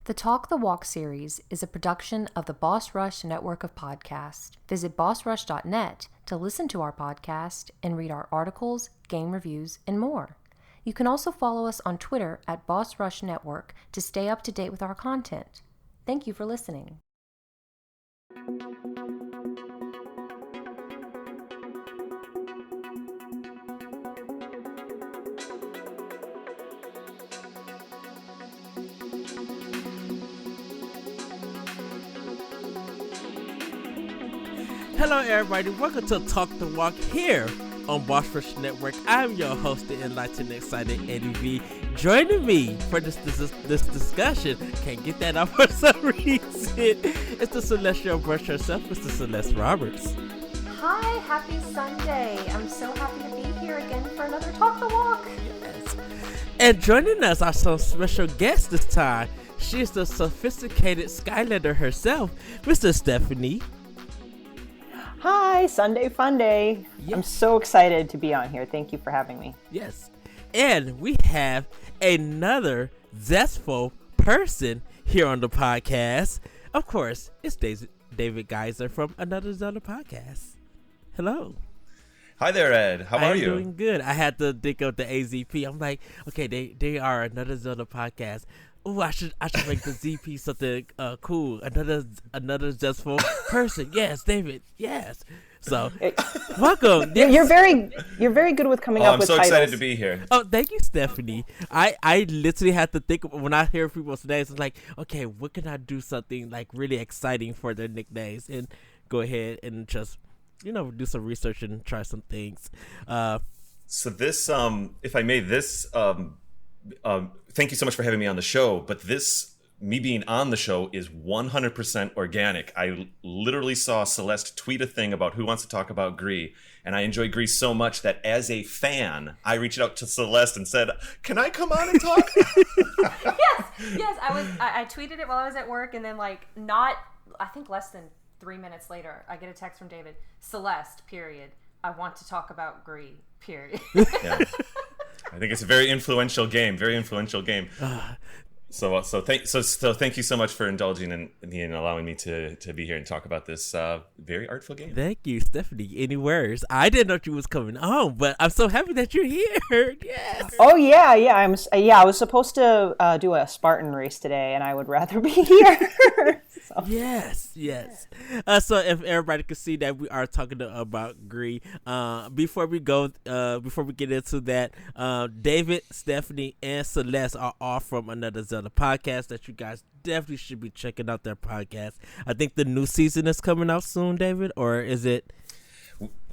The Talk the Walk series is a production of the Boss Rush network of podcasts. Visit bossrush.net to listen to our podcast and read our articles, game reviews, and more. You can also follow us on Twitter at Boss Rush Network to stay up to date with our content. Thank you for listening. Hello everybody, welcome to Talk the Walk here on Boss Rush Network. I'm your host, the enlightened, excited Eddie V. Joining me for this discussion, can't get that out for some reason, it's the celestial brush herself, Mr. Celeste Roberts. Hi, happy Sunday. I'm so happy to be here again for another Talk the Walk. Yes. And joining us are some special guests this time. She's the sophisticated Skylander herself, Mr. Stephanie. Hi, Sunday Fun Day. Yes. I'm so excited to be on here. Thank you for having me. Yes. And we have another zestful person here on the podcast. Of course, it's David Geisler from Another Zelda podcast. Hello. Hi there, Ed. How are you? I'm doing good. I had to think of the AZP. I'm like, okay, they are Another Zelda podcast. Oh, I should make the ZP something cool. Another zestful person. Yes, David. Yes. So, welcome. You're very good with coming up with titles. I'm so excited to be here. Oh, thank you, Stephanie. I literally had to think when I hear people's names. It's like, okay, what can I do something like really exciting for their nicknames and go ahead and just do some research and try some things. So this, if I may, this. Thank you so much for having me on the show, but me being on the show is 100% organic. I literally saw Celeste tweet a thing about who wants to talk about Gris, and I enjoy Gris so much that as a fan, I reached out to Celeste and said, "Can I come on and talk?" Yes. I tweeted it while I was at work, and then I think less than 3 minutes later, I get a text from David, Celeste, period. I want to talk about Gris, period. Yeah. I think it's a very influential game. So thank you so much for indulging in me and allowing me to be here and talk about this very artful game. Thank you, Stephanie. Any words? I didn't know you was coming on, but I'm so happy that you're here. Yes. Oh yeah. I was supposed to do a Spartan race today, and I would rather be here. So. Yes. So if everybody could see that we are talking about Gris, before we get into that, David, Stephanie, and Celeste are all from Another Zelda podcast that you guys definitely should be checking out their podcast. I think the new season is coming out soon, David, or is it?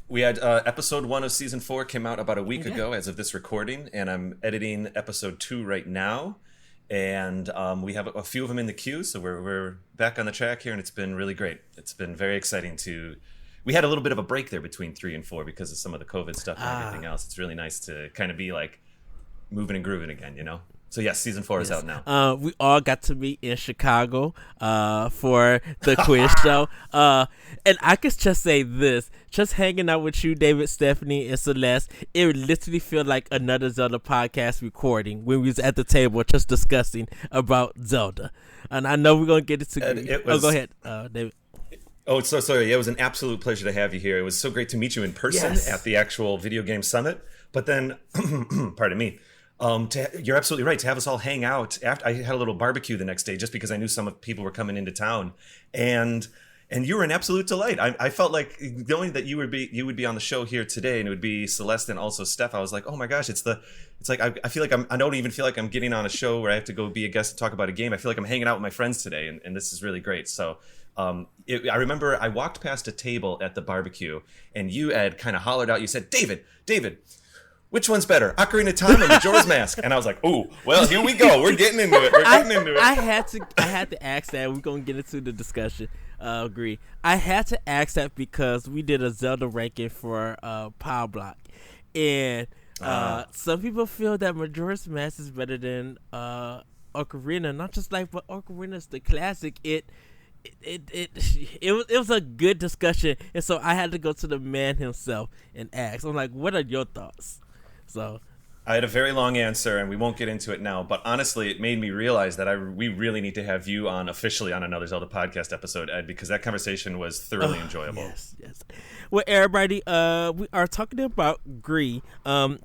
We had episode 1 of season 4 came out about a week ago as of this recording, and I'm editing episode 2 right now. And we have a few of them in the queue, so we're back on the track here, and it's been really great. It's been very exciting we had a little bit of a break there between 3 and 4 because of some of the COVID stuff and everything else. It's really nice to kind of be like moving and grooving again, So yes, season 4 is out now. We all got to meet in Chicago for the quiz show. And I could just say this, just hanging out with you, David, Stephanie, and Celeste, it would literally feel like Another Zelda podcast recording when we was at the table just discussing about Zelda. And I know we're going to get into go ahead, David. Oh, so sorry. It was an absolute pleasure to have you here. It was so great to meet you in person at the actual video game summit. But then, pardon me, you're absolutely right. To have us all hang out after, I had a little barbecue the next day just because I knew some people were coming into town, and you were an absolute delight. I felt like knowing that you would be on the show here today, and it would be Celeste and also Steph. I was like, oh my gosh, it's like I feel like I don't even feel like I'm getting on a show where I have to go be a guest and talk about a game. I feel like I'm hanging out with my friends today, and this is really great. So. I remember I walked past a table at the barbecue, and you, Ed, kind of hollered out. You said, David, which one's better, Ocarina of Time or Majora's Mask? And I was like, ooh, well, here we go. We're getting into it. I had to ask that. We're going to get into the discussion. Agree. I had to ask that because we did a Zelda ranking for Power Block. And some people feel that Majora's Mask is better than Ocarina. Not just but Ocarina is the classic. It was a good discussion, and so I had to go to the man himself and ask. I'm like, what are your thoughts? So I had a very long answer, and we won't get into it now. But honestly, it made me realize that we really need to have you on officially on another Zelda podcast episode, Ed, because that conversation was thoroughly enjoyable. Yes. Well, everybody, we are talking about Gris.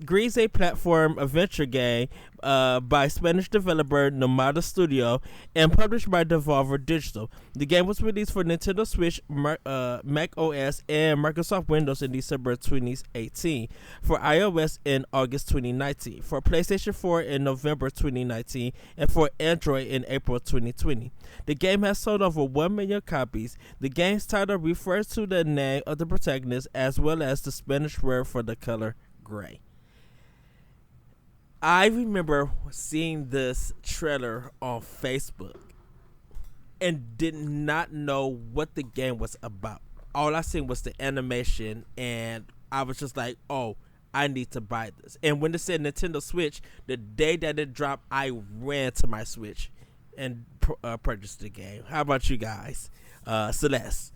Gris is a platform adventure game by Spanish developer Nomada Studio and published by Devolver Digital. The game was released for Nintendo Switch, Mac OS, and Microsoft Windows in December 2018, for iOS in August 2019, for PlayStation 4 in November 2019, and for Android in April 2020. The game has sold over 1 million copies. The game's title refers to the name of the protagonist as well as the Spanish word for the color gray. I remember seeing this trailer on Facebook and did not know what the game was about. All I seen was the animation, and I was just like, oh, I need to buy this. And when it said Nintendo Switch, the day that it dropped, I ran to my Switch and purchased the game. How about you guys? Celeste?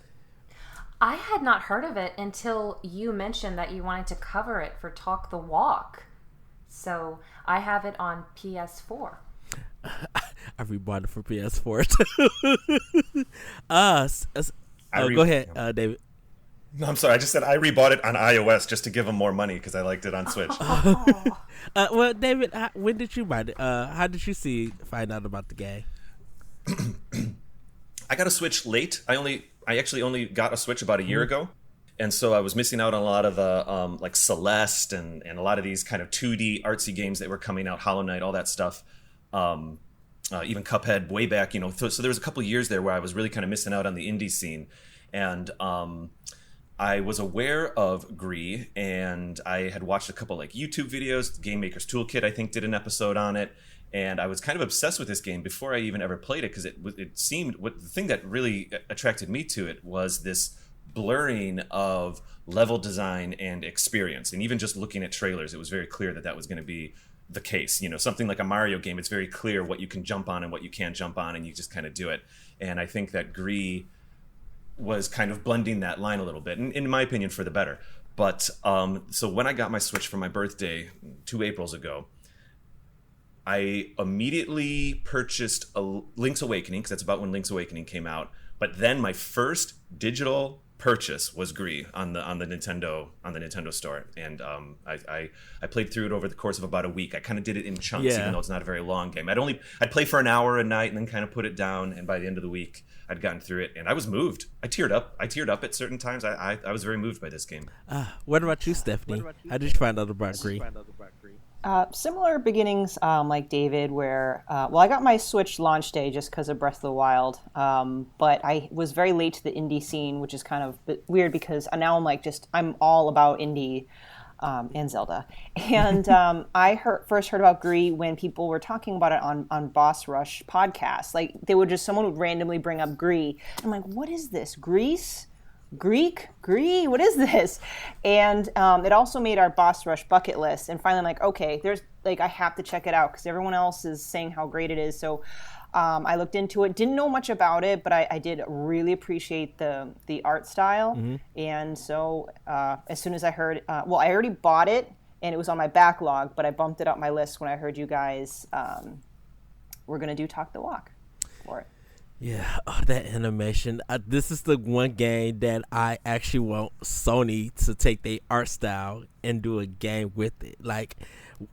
I had not heard of it until you mentioned that you wanted to cover it for Talk the Walk. So I have it on PS4. I rebought it for PS4 too. Go ahead, David. No, I'm sorry. I just said I rebought it on iOS just to give them more money because I liked it on Switch. Well, David, when did you buy it? How did you find out about the game? I got a Switch late. I actually only got a Switch about a year ago. And so I was missing out on a lot of the like Celeste and a lot of these kind of 2D artsy games that were coming out, Hollow Knight, all that stuff. Even Cuphead way back, So there was a couple of years there where I was really kind of missing out on the indie scene. And I was aware of Gris, and I had watched a couple like YouTube videos. Game Maker's Toolkit, I think, did an episode on it. And I was kind of obsessed with this game before I even ever played it because it seemed the thing that really attracted me to it was this blurring of level design and experience. And even just looking at trailers, it was very clear that was going to be the case. Something like a Mario game, it's very clear what you can jump on and what you can't jump on, and you just kind of do it. And I think that Gris was kind of blending that line a little bit, and in my opinion, for the better. But so when I got my Switch for my birthday 2 Aprils ago, I immediately purchased a Link's Awakening, because that's about when Link's Awakening came out. But then my first digital purchase was Gris on the Nintendo store, and I played through it over the course of about a week. I kind of did it in chunks, even though it's not a very long game. I'd play for an hour a night and then kind of put it down, and by the end of the week I'd gotten through it, and I was moved. I teared up at certain times. I was very moved by this game. What about you, Stephanie? How did you find out about Gris? Similar beginnings like David, where I got my Switch launch day just because of Breath of the Wild, but I was very late to the indie scene, which is kind of weird because now I'm all about indie and Zelda. And I first heard about Gris when people were talking about it on Boss Rush podcasts. Like someone would randomly bring up Gris. I'm like, what is this? Gris? Gris, what is this? And it also made our Boss Rush bucket list. And finally, I'm like, okay, I have to check it out because everyone else is saying how great it is. So I looked into it, didn't know much about it, but I did really appreciate the art style. Mm-hmm. And so as soon as I heard, I already bought it and it was on my backlog, but I bumped it up my list when I heard you guys were going to do Talk the Walk for it. Yeah, that animation. This is the one game that I actually want Sony to take their art style and do a game with it. Like,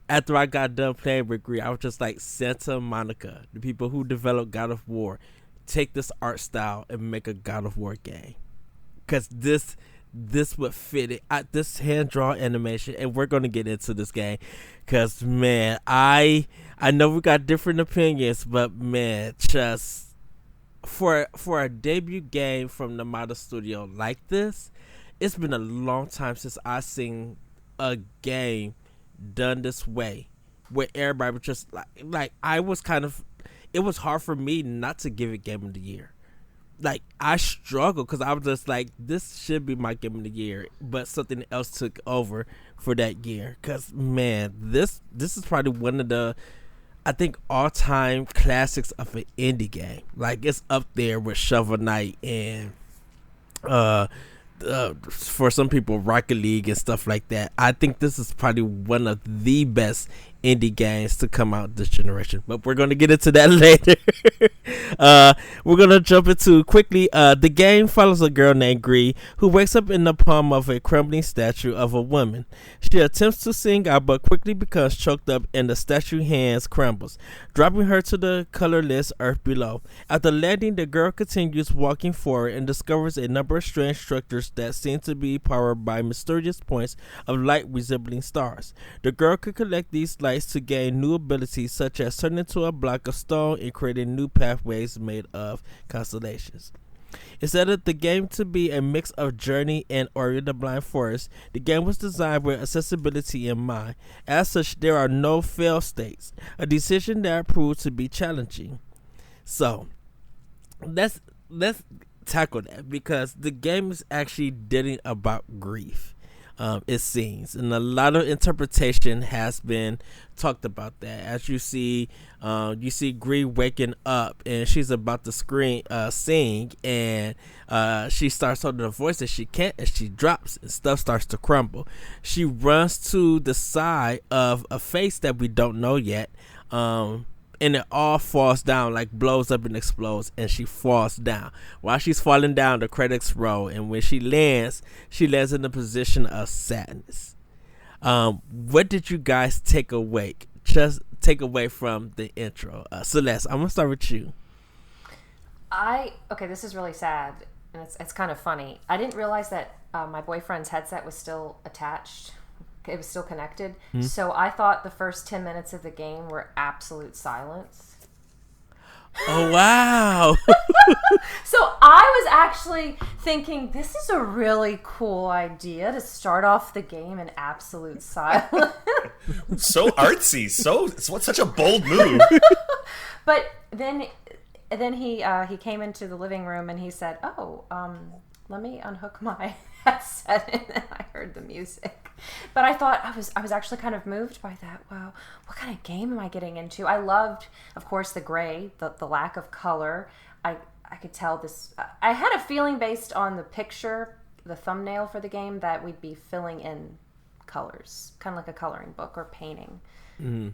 after I got done playing with Gris, I was just like, Santa Monica, the people who developed God of War, take this art style and make a God of War game. Because this would fit it. This hand-drawn animation, and we're going to get into this game. Because, man, I know we got different opinions, but, man, just... For a debut game from Nomada Studio like this, it's been a long time since I've seen a game done this way, where everybody was just like I was kind of. It was hard for me not to give it Game of the Year. Like, I struggled because I was just like, this should be my Game of the Year, but something else took over for that year. Because, man, this is probably one of the, I think, all-time classics of an indie game. Like, it's up there with Shovel Knight and for some people, Rocket League and stuff like that. I think this is probably one of the best indie games to come out this generation, but we're going to get into that later. We're going to jump into quickly. The game follows a girl named Gris who wakes up in the palm of a crumbling statue of a woman. She attempts to sing out but quickly becomes choked up and the statue hands crumbles, dropping her to the colorless earth below. After landing, the girl continues walking forward and discovers a number of strange structures that seem to be powered by mysterious points of light resembling stars. The girl could collect these lights to gain new abilities such as turning into a block of stone and creating new pathways made of constellations. Instead of the game to be a mix of Journey and Ori the Blind Forest, the game was designed with accessibility in mind. As such, there are no fail states, a decision that proved to be challenging. So, let's tackle that, because the game is actually dealing about grief. It seems, and a lot of interpretation has been talked about that. As you see Gris waking up and she's about to sing, and she starts holding a voice that she can't, and she drops and stuff starts to crumble. She runs to the side of a face that we don't know yet, and it all falls down, like blows up and explodes, and she falls down. While she's falling down, the credits roll, and when she lands in a position of sadness. What did you guys take away from the intro? Celeste, I'm gonna start with you. Okay, this is really sad, and it's kind of funny. I didn't realize that my boyfriend's headset was still attached. It was still connected. Mm-hmm. So I thought the first 10 minutes of the game were absolute silence. Oh, wow. So I was actually thinking, this is a really cool idea to start off the game in absolute silence. So artsy. It's such a bold move. But then he came into the living room and he said, let me unhook my headset, and then I heard the music. But I thought I was actually kind of moved by that. Wow, what kind of game am I getting into? I loved, of course, the gray, the lack of color. I could tell this. I had a feeling based on the picture, the thumbnail for the game, that we'd be filling in colors, kind of like a coloring book or painting. Mm-hmm.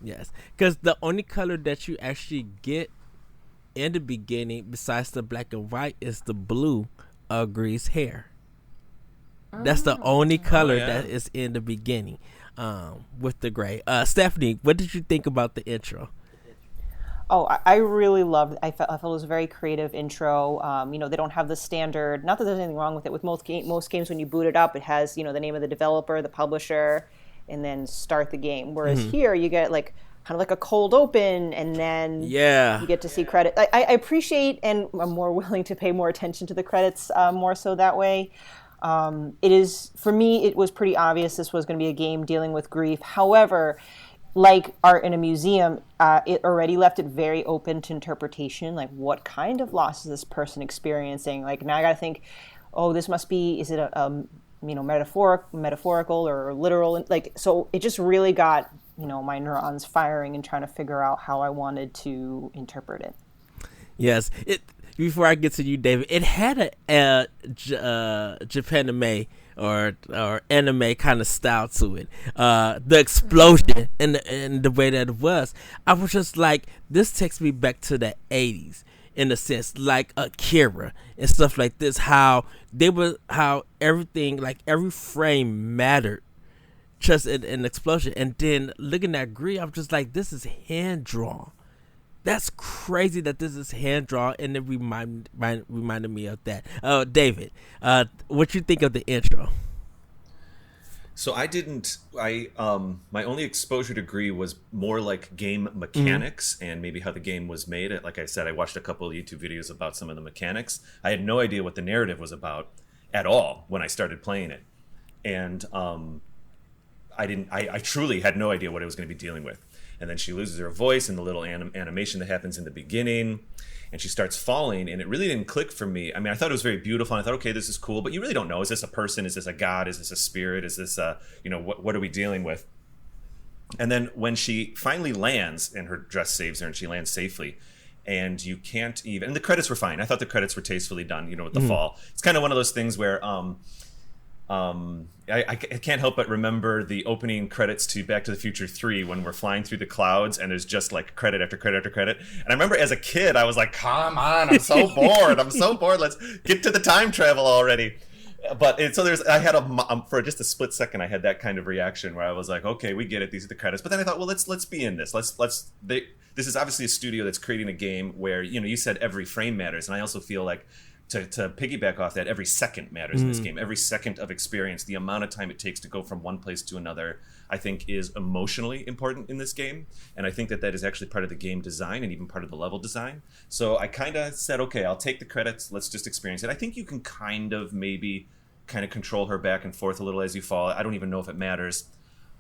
Yes, because the only color that you actually get in the beginning, besides the black and white, is the blue of Gris' hair. That's the only color that is in the beginning, with the gray. Stephanie, what did you think about the intro? Oh, I really loved it. I felt it was a very creative intro. They don't have the standard, not that there's anything wrong with it. With most games, when you boot it up, it has, the name of the developer, the publisher, and then start the game. Whereas here, you get kind of like a cold open, and then you get to see credit. I appreciate, and I'm more willing to pay more attention to the credits more so that way. It is, for me, it was pretty obvious this was going to be a game dealing with grief. However, like art in a museum, it already left it very open to interpretation. Like, what kind of loss is this person experiencing? Like, now I got to think, this must be, is it a metaphorical or literal? So it just really got, my neurons firing and trying to figure out how I wanted to interpret it. Yes. Before I get to you, David, it had a Japanime or anime kind of style to it. The explosion and the way that it was, I was just like, this takes me back to the 80s in a sense, like Akira and stuff like this. How everything, like every frame mattered, just an explosion. And then looking at Gris, I'm just like, this is hand drawn. That's crazy that this is hand drawn, and it reminded me of that. David, what you think of the intro? So my only exposure to Gris was more like game mechanics and maybe how the game was made. Like I said, I watched a couple of YouTube videos about some of the mechanics. I had no idea what the narrative was about at all when I started playing it. And I truly had no idea what I was going to be dealing with. And then she loses her voice and the little animation that happens in the beginning, and she starts falling, and it really didn't click for me. I mean, I thought it was very beautiful, and I thought, okay, this is cool, but you really don't know. Is this a person? Is this a god? Is this a spirit? Is this what are we dealing with? And then when she finally lands and her dress saves her and she lands safely, and you can't even. And the credits were fine. I thought the credits were tastefully done. With the fall. It's kind of one of those things where I can't help but remember the opening credits to Back to the Future 3 when we're flying through the clouds and there's just like credit after credit after credit. And I remember as a kid, I was like, come on, I'm so bored. I'm so bored. Let's get to the time travel already. But I had for just a split second, I had that kind of reaction where I was like, okay, we get it. These are the credits. But then I thought, well, let's be in this. This is obviously a studio that's creating a game where, you said every frame matters. And I also feel like, to piggyback off that, every second matters in this game. Every second of experience, the amount of time it takes to go from one place to another, I think is emotionally important in this game. And I think that is actually part of the game design and even part of the level design. So I kind of said, okay, I'll take the credits. Let's just experience it. I think you can kind of control her back and forth a little as you fall. I don't even know if it matters.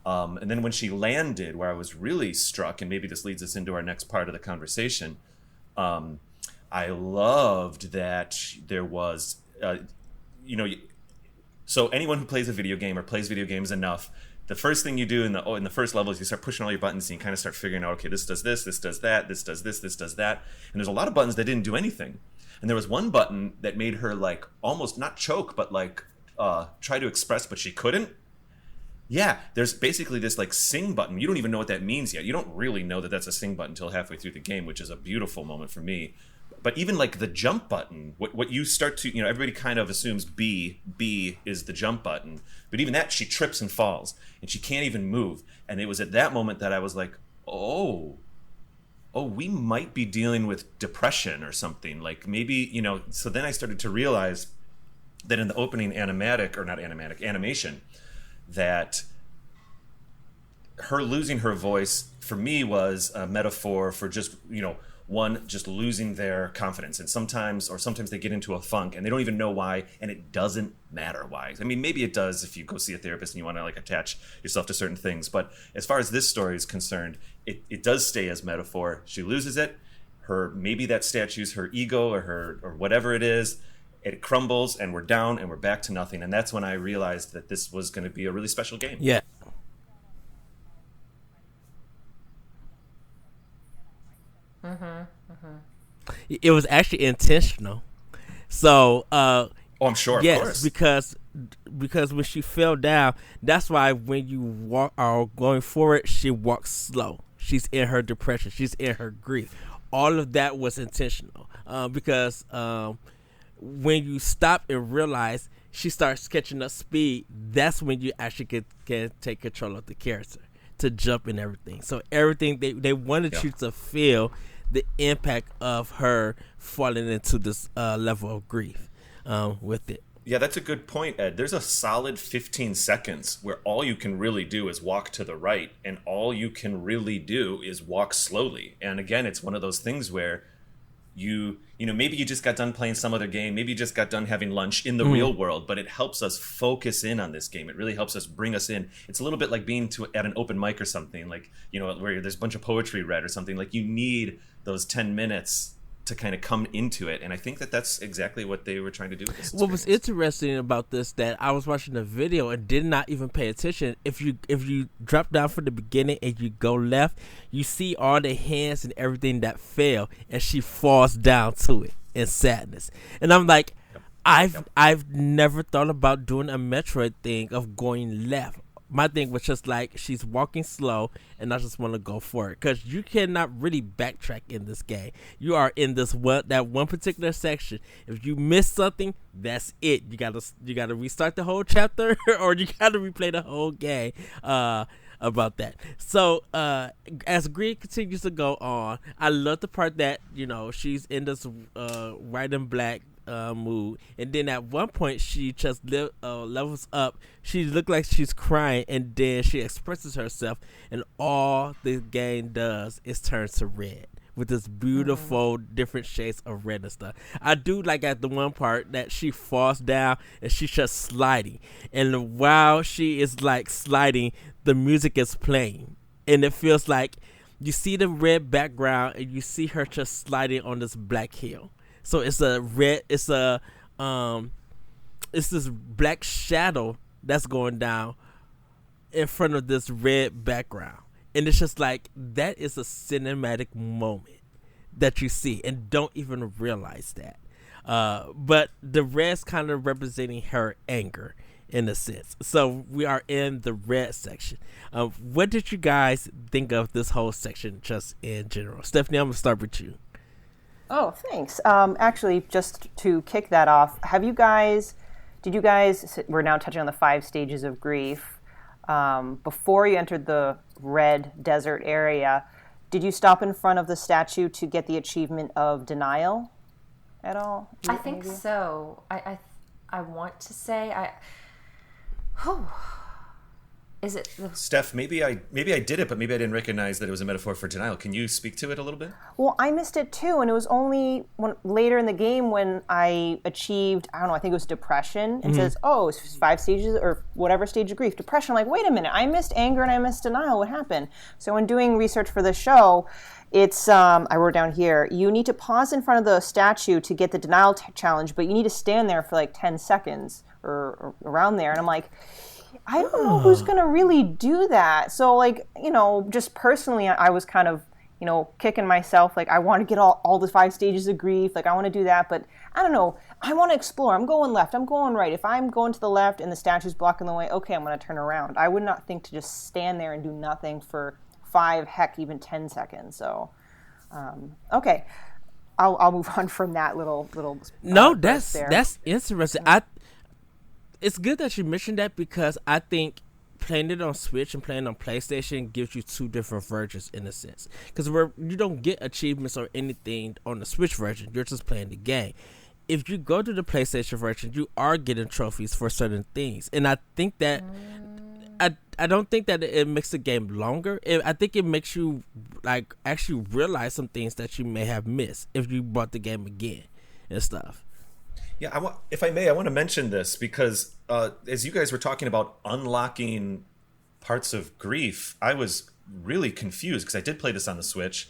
And then when she landed, where I was really struck, and maybe this leads us into our next part of the conversation, I loved that there was, so anyone who plays a video game or plays video games enough, the first thing you do in the first level is you start pushing all your buttons and you kind of start figuring out, okay, this does this does that, this does this does that. And there's a lot of buttons that didn't do anything. And there was one button that made her like almost not choke, but like try to express, but she couldn't. Yeah, there's basically this like sing button. You don't even know what that means yet. You don't really know that that's a sing button until halfway through the game, which is a beautiful moment for me. But even like the jump button, what you start to, everybody kind of assumes B is the jump button. But even that, she trips and falls and she can't even move. And it was at that moment that I was like, oh, we might be dealing with depression or something. Like maybe, so then I started to realize that in the opening animation, that her losing her voice for me was a metaphor for just, one, just losing their confidence. And sometimes they get into a funk and they don't even know why, and it doesn't matter why. I mean, maybe it does if you go see a therapist and you want to like attach yourself to certain things. But as far as this story is concerned, it does stay as metaphor. She loses it. Maybe that statue's her ego or whatever it is. It crumbles and we're down and we're back to nothing. And that's when I realized that this was going to be a really special game. Yeah. It was actually intentional. So, I'm sure. Yes, of course. because when she fell down, that's why when you are going forward, she walks slow. She's in her depression. She's in her grief. All of that was intentional. Because when you stop and realize she starts catching up speed, that's when you actually can take control of the character to jump and everything. So everything they wanted you to feel the impact of her falling into this level of grief with it. Yeah, that's a good point, Ed. There's a solid 15 seconds where all you can really do is walk to the right, and all you can really do is walk slowly. And again, it's one of those things where maybe you just got done playing some other game, maybe you just got done having lunch in the real world, but it helps us focus in on this game. It really helps us bring us in. It's a little bit like being at an open mic or something, like, where there's a bunch of poetry read or something. Like, you need those 10 minutes to kind of come into it, and I think that's exactly what they were trying to do with this experience. What was interesting about this, that I was watching the video and did not even pay attention. If you drop down from the beginning and you go left, you see all the hands and everything that fell, and she falls down to it in sadness. And I'm like, I've never thought about doing a Metroid thing of going left. My thing was just like, she's walking slow and I just want to go for it, because you cannot really backtrack in this game. You are in that one particular section. If you miss something, that's it. You gotta restart the whole chapter or you gotta replay the whole game about that. So as Gris continues to go on, I love the part that she's in this white and black mood, and then at one point she just levels up. She looks like she's crying, and then she expresses herself, and all the game does is turn to red with this beautiful different shades of red and stuff. I do like at the one part that she falls down and she's just sliding, and while she is like sliding, the music is playing, and it feels like you see the red background and you see her just sliding on this black hill. So it's this black shadow that's going down in front of this red background. And it's just like, that is a cinematic moment that you see and don't even realize that. But the red's kind of representing her anger in a sense. So we are in the red section. What did you guys think of this whole section just in general? Stephanie, I'm going to start with you. Oh, thanks. Actually, just to kick that off, did you guys, we're now touching on the 5 stages of grief. Before you entered the red desert area, did you stop in front of the statue to get the achievement of denial at all? I think so. I want to say is it Steph, maybe I did it, but maybe I didn't recognize that it was a metaphor for denial. Can you speak to it a little bit? Well, I missed it too, and it was only later in the game when I achieved, I don't know, I think it was depression, and says, oh, it's 5 stages or whatever stage of grief. Depression, I'm like, wait a minute, I missed anger and I missed denial. What happened? So when doing research for the show, it's, I wrote down here, you need to pause in front of the statue to get the denial challenge, but you need to stand there for like 10 seconds or around there. And I'm like, I don't know who's going to really do that. So, like, just personally, I was kind of, kicking myself. Like, I want to get all the 5 stages of grief. Like, I want to do that. But I don't know. I want to explore. I'm going left. I'm going right. If I'm going to the left and the statue's blocking the way, okay, I'm going to turn around. I would not think to just stand there and do nothing for 5, heck, even 10 seconds. So, okay. I'll move on from that little. No, that's interesting. It's good that you mentioned that because I think playing it on Switch and playing on PlayStation gives you 2 different versions in a sense. Because you don't get achievements or anything on the Switch version. You're just playing the game. If you go to the PlayStation version, you are getting trophies for certain things. And I think that I don't think that it makes the game longer. I think it makes you like actually realize some things that you may have missed if you bought the game again and stuff. Yeah, if I may, I want to mention this because as you guys were talking about unlocking parts of grief, I was really confused because I did play this on the Switch,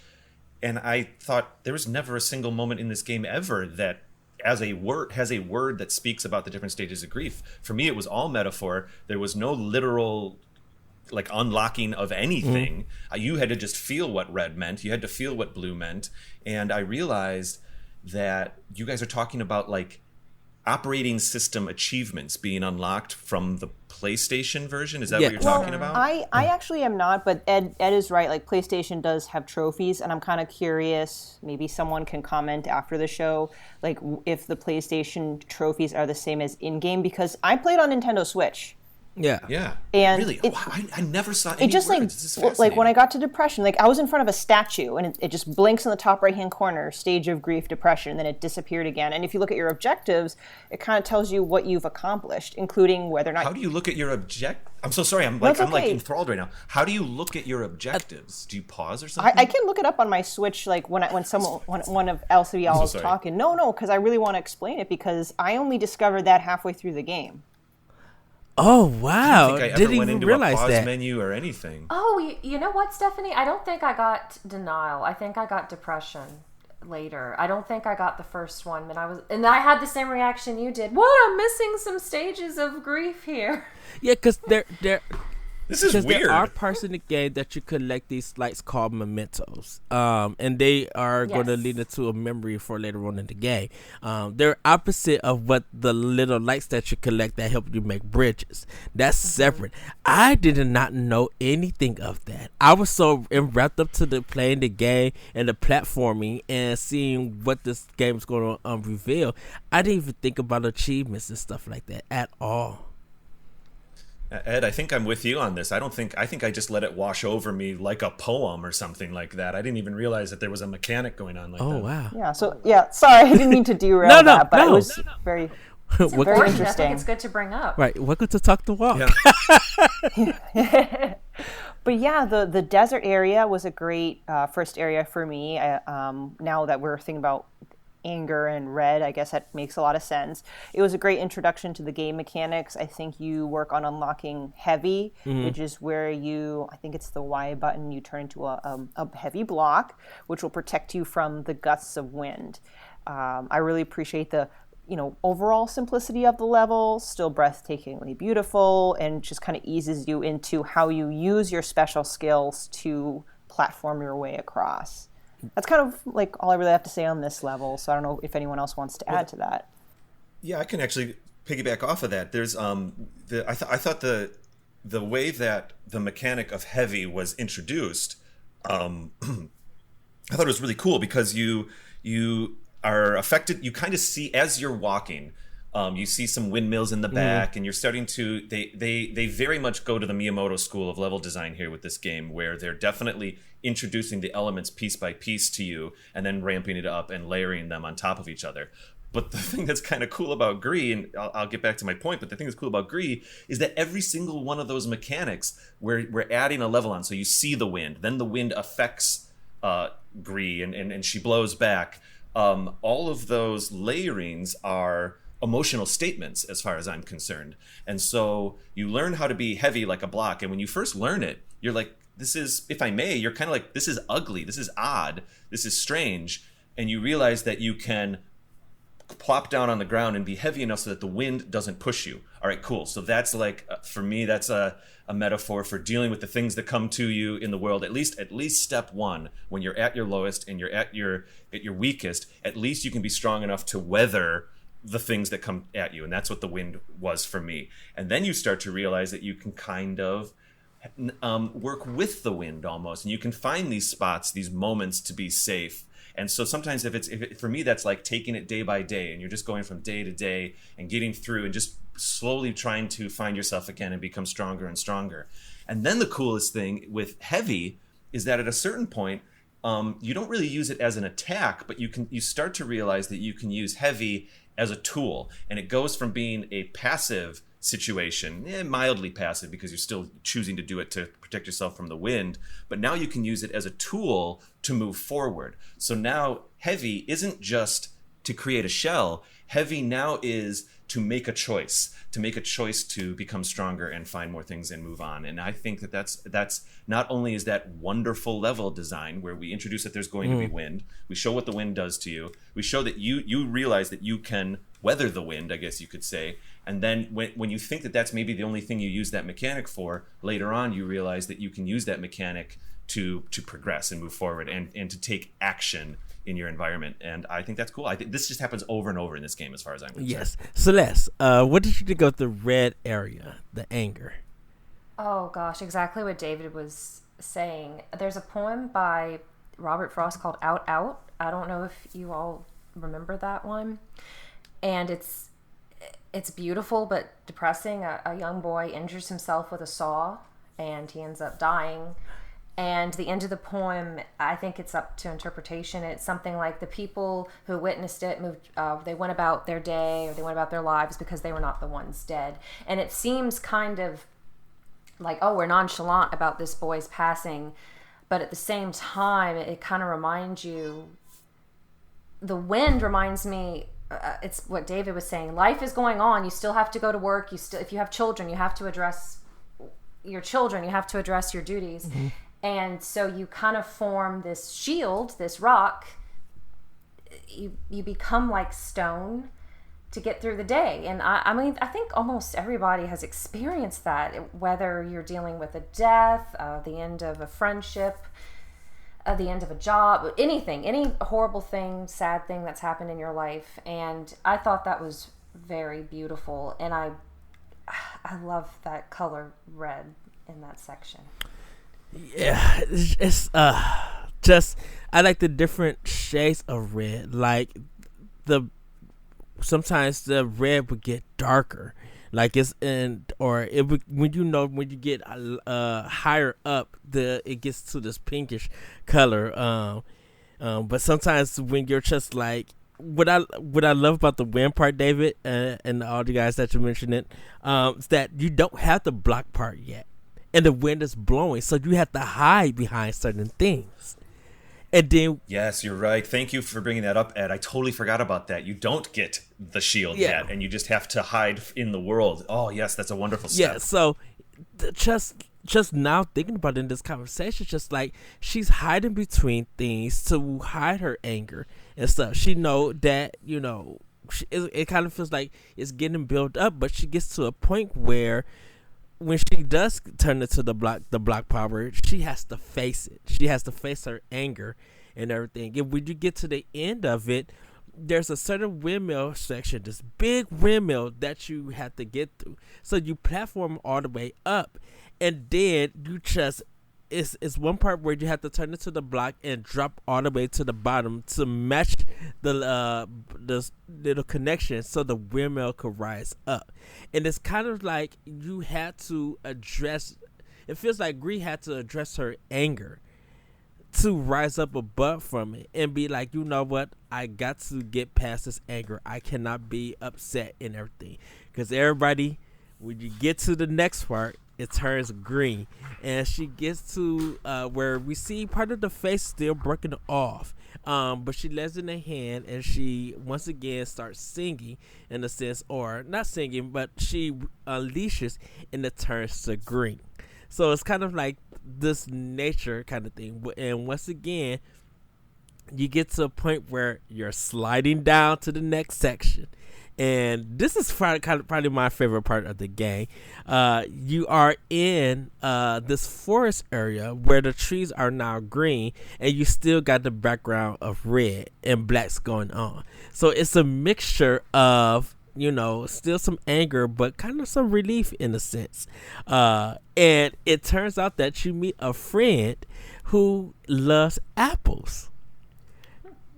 and I thought there was never a single moment in this game ever that has a word that speaks about the different stages of grief. For me, it was all metaphor. There was no literal like unlocking of anything. You had to just feel what red meant. You had to feel what blue meant. And I realized that you guys are talking about like operating system achievements being unlocked from the PlayStation version. Is that what you're talking about? I actually am not, but Ed is right. Like PlayStation does have trophies, and I'm kind of curious. Maybe someone can comment after the show, like if the PlayStation trophies are the same as in-game, because I played on Nintendo Switch. Yeah. And really, I never saw any it just words. like when I got to depression, like I was in front of a statue and it just blinks in the top right hand corner, stage of grief, depression, and then it disappeared again. And if you look at your objectives, it kind of tells you what you've accomplished, inclling whether or not. How do you look at your I'm so sorry. I'm like enthralled right now. How do you look at your objectives? Do you pause or something? I can look it up on my Switch, like when one of LCL is talking. No, because I really want to explain it because I only discovered that halfway through the game. Oh wow! I didn't even realize a pause that menu or anything. Oh, you know what, Stephanie? I don't think I got denial. I think I got depression later. I don't think I got the first one, and I had the same reaction you did. What? I'm missing some stages of grief here. Yeah, because this is weird. There are parts in the game that you collect these lights called mementos, and they are going to lead into a memory for later on in the game. They're opposite of what the little lights that you collect that help you make bridges. That's separate. I did not know anything of that. I was so wrapped up to playing the game and the platforming and seeing what this game is going to reveal. I didn't even think about achievements and stuff like that at all. Ed, I think I'm with you on this. I think I just let it wash over me like a poem or something like that. I didn't even realize that there was a mechanic going on like that. Oh, wow. Yeah, sorry, I didn't mean to derail that, but it was very, it's very important. interesting. I think it's good to bring up. Right, welcome to Talk the Walk. Yeah. But yeah, the desert area was a great first area for me. Now that we're thinking about anger and red, I guess that makes a lot of sense. It was a great introduction to the game mechanics. I think you work on unlocking heavy, which is where I think it's the Y button, you turn into a heavy block, which will protect you from the gusts of wind. I really appreciate the overall simplicity of the level, still breathtakingly beautiful, and just kind of eases you into how you use your special skills to platform your way across. That's kind of like all I really have to say on this level. So I don't know if anyone else wants to add to that. Yeah, I can actually piggyback off of that. There's I thought the way that the mechanic of heavy was introduced, I thought it was really cool because you are affected. You kind of see as you're walking. You see some windmills in the back, and you're starting to. They very much go to the Miyamoto school of level design here with this game, where they're definitely introducing the elements piece by piece to you, and then ramping it up and layering them on top of each other. But the thing that's kind of cool about Gris, and I'll get back to my point, but the thing that's cool about Gris is that every single one of those mechanics, we're adding a level on. So you see the wind, then the wind affects Gris, and she blows back. All of those layerings are emotional statements as far as I'm concerned. And so you learn how to be heavy like a block. And when you first learn it, you're like, this is, if I may, you're kind of like, this is ugly, this is odd, this is strange. And you realize that you can plop down on the ground and be heavy enough so that the wind doesn't push you. All right, cool. So that's like, for me, that's a metaphor for dealing with the things that come to you in the world. At least step one, when you're at your lowest and you're at your weakest, at least you can be strong enough to weather the things that come at you. And that's what the wind was for me. And then you start to realize that you can kind of work with the wind almost, and you can find these spots, these moments to be safe. And so sometimes for me, that's like taking it day by day, and you're just going from day to day and getting through and just slowly trying to find yourself again and become stronger and stronger. And then the coolest thing with heavy is that at a certain point, you don't really use it as an attack, but you start to realize that you can use heavy as a tool, and it goes from being a passive situation, mildly passive because you're still choosing to do it to protect yourself from the wind, but now you can use it as a tool to move forward. So now heavy isn't just to create a shell. Heavy now is to make a choice to become stronger and find more things and move on. And I think that that's not only is that wonderful level design where we introduce that there's going to be wind, we show what the wind does to you, we show that you realize that you can weather the wind, I guess you could say. And then when you think that that's maybe the only thing you use that mechanic for, later on you realize that you can use that mechanic to progress and move forward and to take action in your environment. And I think that's cool. I think this just happens over and over in this game as far as I'm concerned. Yes. Celeste, what did you think of the red area, the anger? Oh gosh, exactly what David was saying. There's a poem by Robert Frost called Out Out. I don't know if you all remember that one. And it's beautiful but depressing. A young boy injures himself with a saw and he ends up dying. And the end of the poem, I think it's up to interpretation. It's something like the people who witnessed it they went about their day, or they went about their lives because they were not the ones dead. And it seems kind of like, oh, we're nonchalant about this boy's passing. But at the same time, it kind of reminds you, the wind reminds me, it's what David was saying. Life is going on. You still have to go to work. If you have children, you have to address your children. You have to address your duties. Mm-hmm. And so you kind of form this shield, this rock. You become like stone to get through the day. And I mean, I think almost everybody has experienced that, whether you're dealing with a death, the end of a friendship, the end of a job, anything, any horrible thing, sad thing that's happened in your life. And I thought that was very beautiful. And I love that color red in that section. Yeah, it's just, I like the different shades of red. Like sometimes the red would get darker, like it's in, or it would, when you get higher up, it gets to this pinkish color. But sometimes when you're just like, what I love about the wind part, David, and all the guys that you mentioned it, is that you don't have the block part yet. And the wind is blowing, so you have to hide behind certain things. And then, yes, you're right. Thank you for bringing that up, Ed. I totally forgot about that. You don't get the shield yet, and you just have to hide in the world. Oh, yes, that's a wonderful step. Yeah, so just now thinking about it in this conversation, just like she's hiding between things to hide her anger and stuff. She know that, it kind of feels like it's getting built up, but she gets to a point where when she does turn into the block power, she has to face it. She has to face her anger and everything. And when you get to the end of it, there's a certain windmill section, this big windmill that you have to get through. So you platform all the way up, and then you just it's one part where you have to turn into the block and drop all the way to the bottom to match the little connection so the windmill could rise up. And it's kind of like you had to address. It feels like Gris had to address her anger to rise up above from it and be like, you know what, I got to get past this anger. I cannot be upset and everything, because everybody, when you get to the next part, it turns green, and she gets to where we see part of the face still broken off, but she lets in her hand, and she once again starts singing in a sense, or not singing, but she unleashes and it turns to green. So it's kind of like this nature kind of thing. And once again, you get to a point where you're sliding down to the next section. And this is probably my favorite part of the game. You are in this forest area where the trees are now green, and you still got the background of red and blacks going on. So it's a mixture of, still some anger, but kind of some relief in a sense. And it turns out that you meet a friend who loves apples.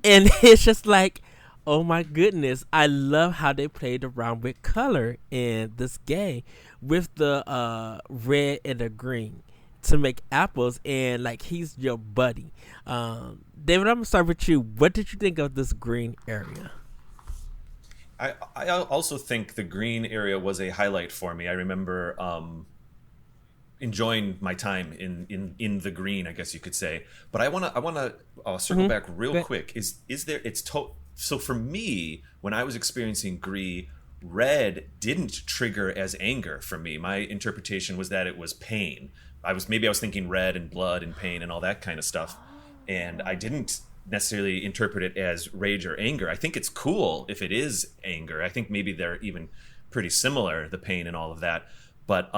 And it's just like, oh my goodness, I love how they played around with color in this game with the red and the green to make apples, and like he's your buddy. David, I'm gonna start with you. What did you think of this green area? I also think the green area was a highlight for me. I remember enjoying my time in the green, I guess you could say. But I wanna circle back real quick. So for me, when I was experiencing Gris, red didn't trigger as anger for me. My interpretation was that it was pain. I was thinking red and blood and pain and all that kind of stuff, and I didn't necessarily interpret it as rage or anger. I think it's cool if it is anger. I think maybe they're even pretty similar, the pain and all of that. But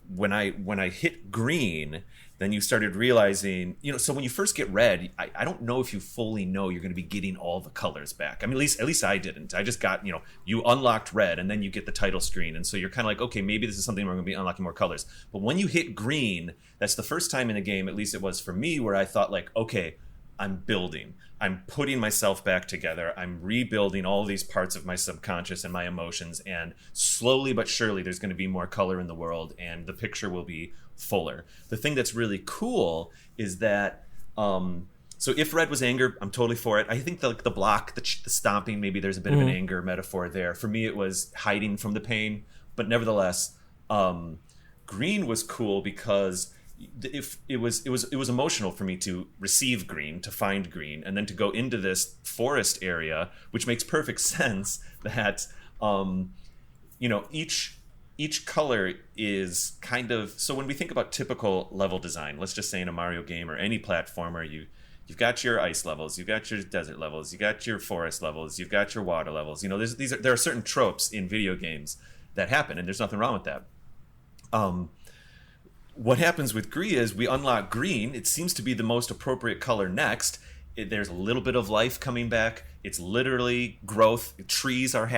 when I hit green, then you started realizing, so when you first get red, I don't know if you fully know you're going to be getting all the colors back. I mean, at least I didn't. I just got, you unlocked red, and then you get the title screen. And so you're kind of like, okay, maybe this is something where I'm going to be unlocking more colors. But when you hit green, that's the first time in the game, at least it was for me, where I thought like, okay, I'm building. I'm putting myself back together. I'm rebuilding all these parts of my subconscious and my emotions. And slowly but surely, there's going to be more color in the world, and the picture will be fuller. The thing that's really cool is that, so if red was anger, I'm totally for it. I think the block, the stomping, maybe there's a bit of an anger metaphor there. For me, it was hiding from the pain. But nevertheless, green was cool because if it was emotional for me to receive green, to find green, and then to go into this forest area, which makes perfect sense that each color is kind of, so when we think about typical level design, let's just say in a Mario game or any platformer, you've got your ice levels, you've got your desert levels, you got your forest levels, you've got your water levels. There are certain tropes in video games that happen, and there's nothing wrong with that. What happens with Gris is we unlock green. It seems to be the most appropriate color next. There's a little bit of life coming back. It's literally growth. Trees are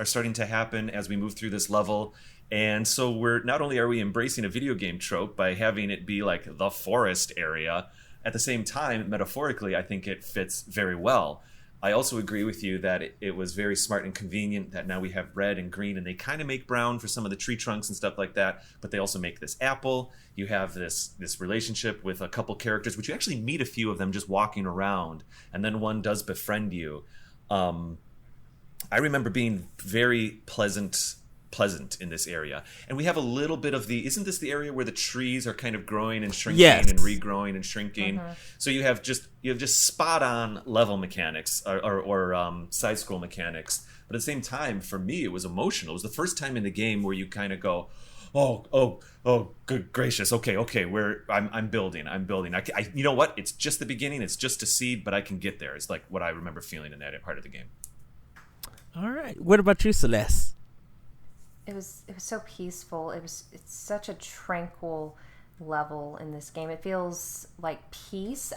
starting to happen as we move through this level. And so not only are we embracing a video game trope by having it be like the forest area, at the same time, metaphorically, I think it fits very well. I also agree with you that it was very smart and convenient that now we have red and green, and they kind of make brown for some of the tree trunks and stuff like that, but they also make this apple. You have this relationship with a couple characters, which you actually meet a few of them just walking around, and then one does befriend you. I remember being very pleasant in this area, and we have a little bit of isn't this the area where the trees are kind of growing and shrinking and regrowing and shrinking? So you have just spot on level mechanics or side scroll mechanics, but at the same time, for me, it was emotional. It was the first time in the game where you kind of go, oh, good gracious, okay, I'm building. I you know what? It's just the beginning. It's just a seed, but I can get there. It's like what I remember feeling in that part of the game. All right. What about you, Celeste? It was so peaceful. It's such a tranquil level in this game. It feels like peace.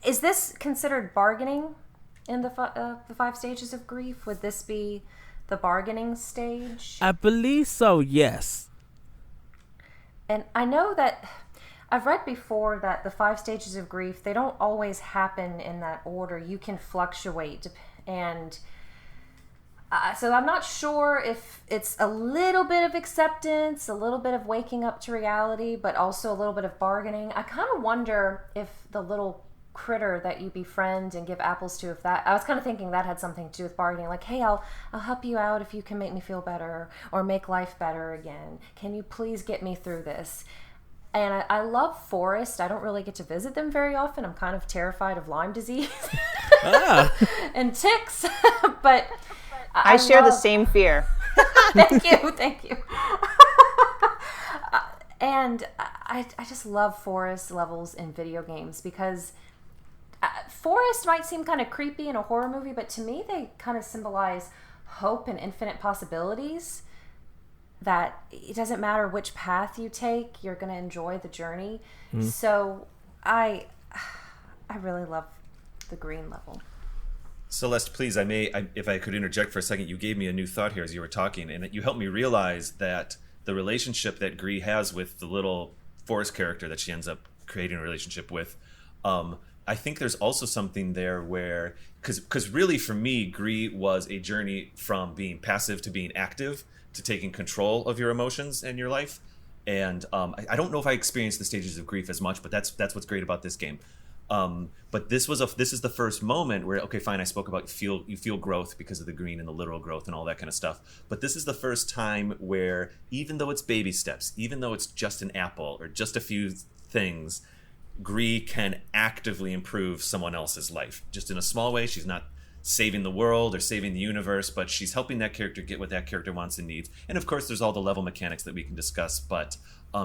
Is this considered bargaining in the 5 stages of grief? Would this be the bargaining stage? I believe so, yes. And I know that I've read before that the 5 stages of grief, they don't always happen in that order. You can fluctuate. And so I'm not sure if it's a little bit of acceptance, a little bit of waking up to reality, but also a little bit of bargaining. I kind of wonder if the little critter that you befriend and give apples to, if that, I was kind of thinking that had something to do with bargaining, like, hey, I'll help you out if you can make me feel better or make life better again. Can you please get me through this? And I love forests. I don't really get to visit them very often. I'm kind of terrified of Lyme disease and ticks, but I share the same fear. Thank you. And I just love forest levels in video games because forest might seem kind of creepy in a horror movie, but to me they kind of symbolize hope and infinite possibilities, that it doesn't matter which path you take, you're going to enjoy the journey. So I really love the green level. Celeste, please, if I could interject for a second, you gave me a new thought here as you were talking, and you helped me realize that the relationship that Gris has with the little forest character that she ends up creating a relationship with, I think there's also something there where, because really for me, Gris was a journey from being passive to being active, to taking control of your emotions and your life. And I don't know if I experienced the stages of grief as much, but that's what's great about this game. But this is the first moment where, okay, fine, I spoke about you feel growth because of the green and the literal growth and all that kind of stuff. But this is the first time where, even though it's baby steps, even though it's just an apple or just a few things, Gris can actively improve someone else's life. Just in a small way. She's not saving the world or saving the universe, but she's helping that character get what that character wants and needs. And of course, there's all the level mechanics that we can discuss, but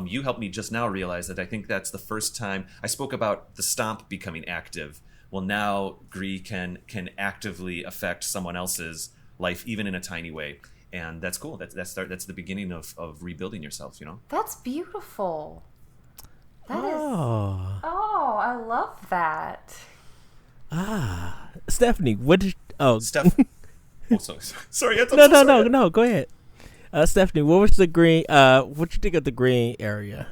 you helped me just now realize that I think that's the first time I spoke about the stomp becoming active. Well, now Gris can actively affect someone else's life, even in a tiny way. And that's cool. That's the beginning of rebuilding yourself, you know? That's beautiful. I love that. Stephanie, what did Steph? Sorry. No, go ahead. Stephanie, what was the green? What you think of the green area?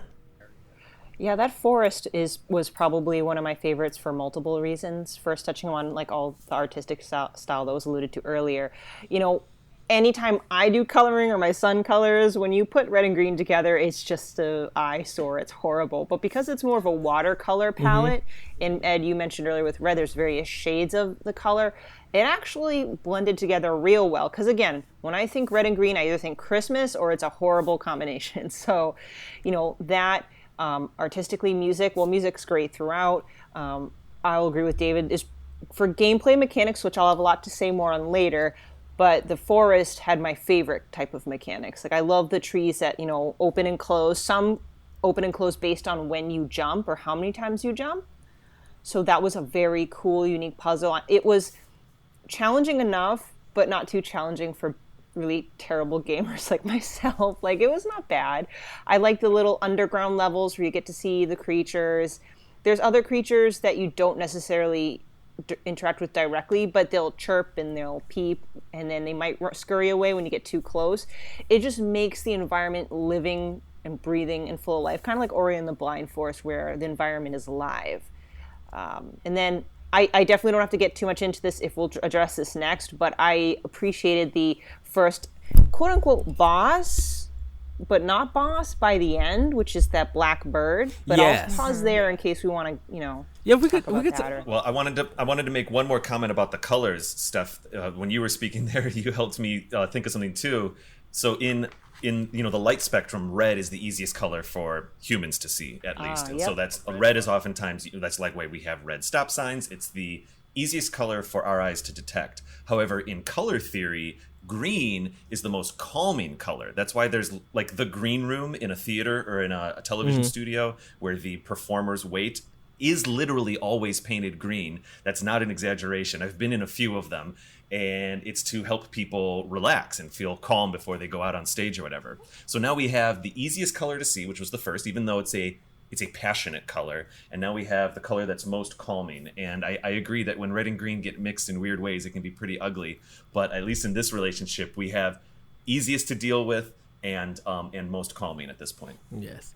Yeah, that forest was probably one of my favorites for multiple reasons. First, touching on like all the artistic style that was alluded to earlier. You know, anytime I do coloring or my son colors, when you put red and green together, it's just an eyesore. It's horrible. But because it's more of a watercolor palette, and Ed, you mentioned earlier with red, there's various shades of the color. It actually blended together real well. Because again, when I think red and green, I either think Christmas or it's a horrible combination. So, you know, that artistically, music's great throughout. I'll agree with David. Is for gameplay mechanics, which I'll have a lot to say more on later. But the forest had my favorite type of mechanics. Like I love the trees that, you know, open and close. Some open and close based on when you jump or how many times you jump. So that was a very cool, unique puzzle. It was challenging enough, but not too challenging for really terrible gamers like myself. Like it was not bad. I like the little underground levels where you get to see the creatures. There's other creatures that you don't necessarily interact with directly, but they'll chirp and they'll peep, and then they might scurry away when you get too close. It just makes the environment living and breathing and full of life, kind of like Ori and the Blind Forest, where the environment is alive. And then I definitely don't have to get too much into this if we'll address this next, but I appreciated the first quote-unquote boss, but not boss by the end, which is that black bird. But yes. I'll pause there in case we want to, you know. Yeah, we could. Well, I wanted to make one more comment about the colors, Steph. When you were speaking there, you helped me think of something too. So in you know, the light spectrum, red is the easiest color for humans to see, at least. And so that's red is oftentimes, that's like why we have red stop signs. It's the easiest color for our eyes to detect. However, in color theory, green is the most calming color. That's why there's like the green room in a theater or in a television studio where the performers wait is literally always painted green. That's not an exaggeration. I've been in a few of them, and it's to help people relax and feel calm before they go out on stage or whatever. So now we have the easiest color to see, which was the first, even though it's a passionate color. And now we have the color that's most calming. And I agree that when red and green get mixed in weird ways, it can be pretty ugly. But at least in this relationship, we have easiest to deal with and most calming at this point. Yes.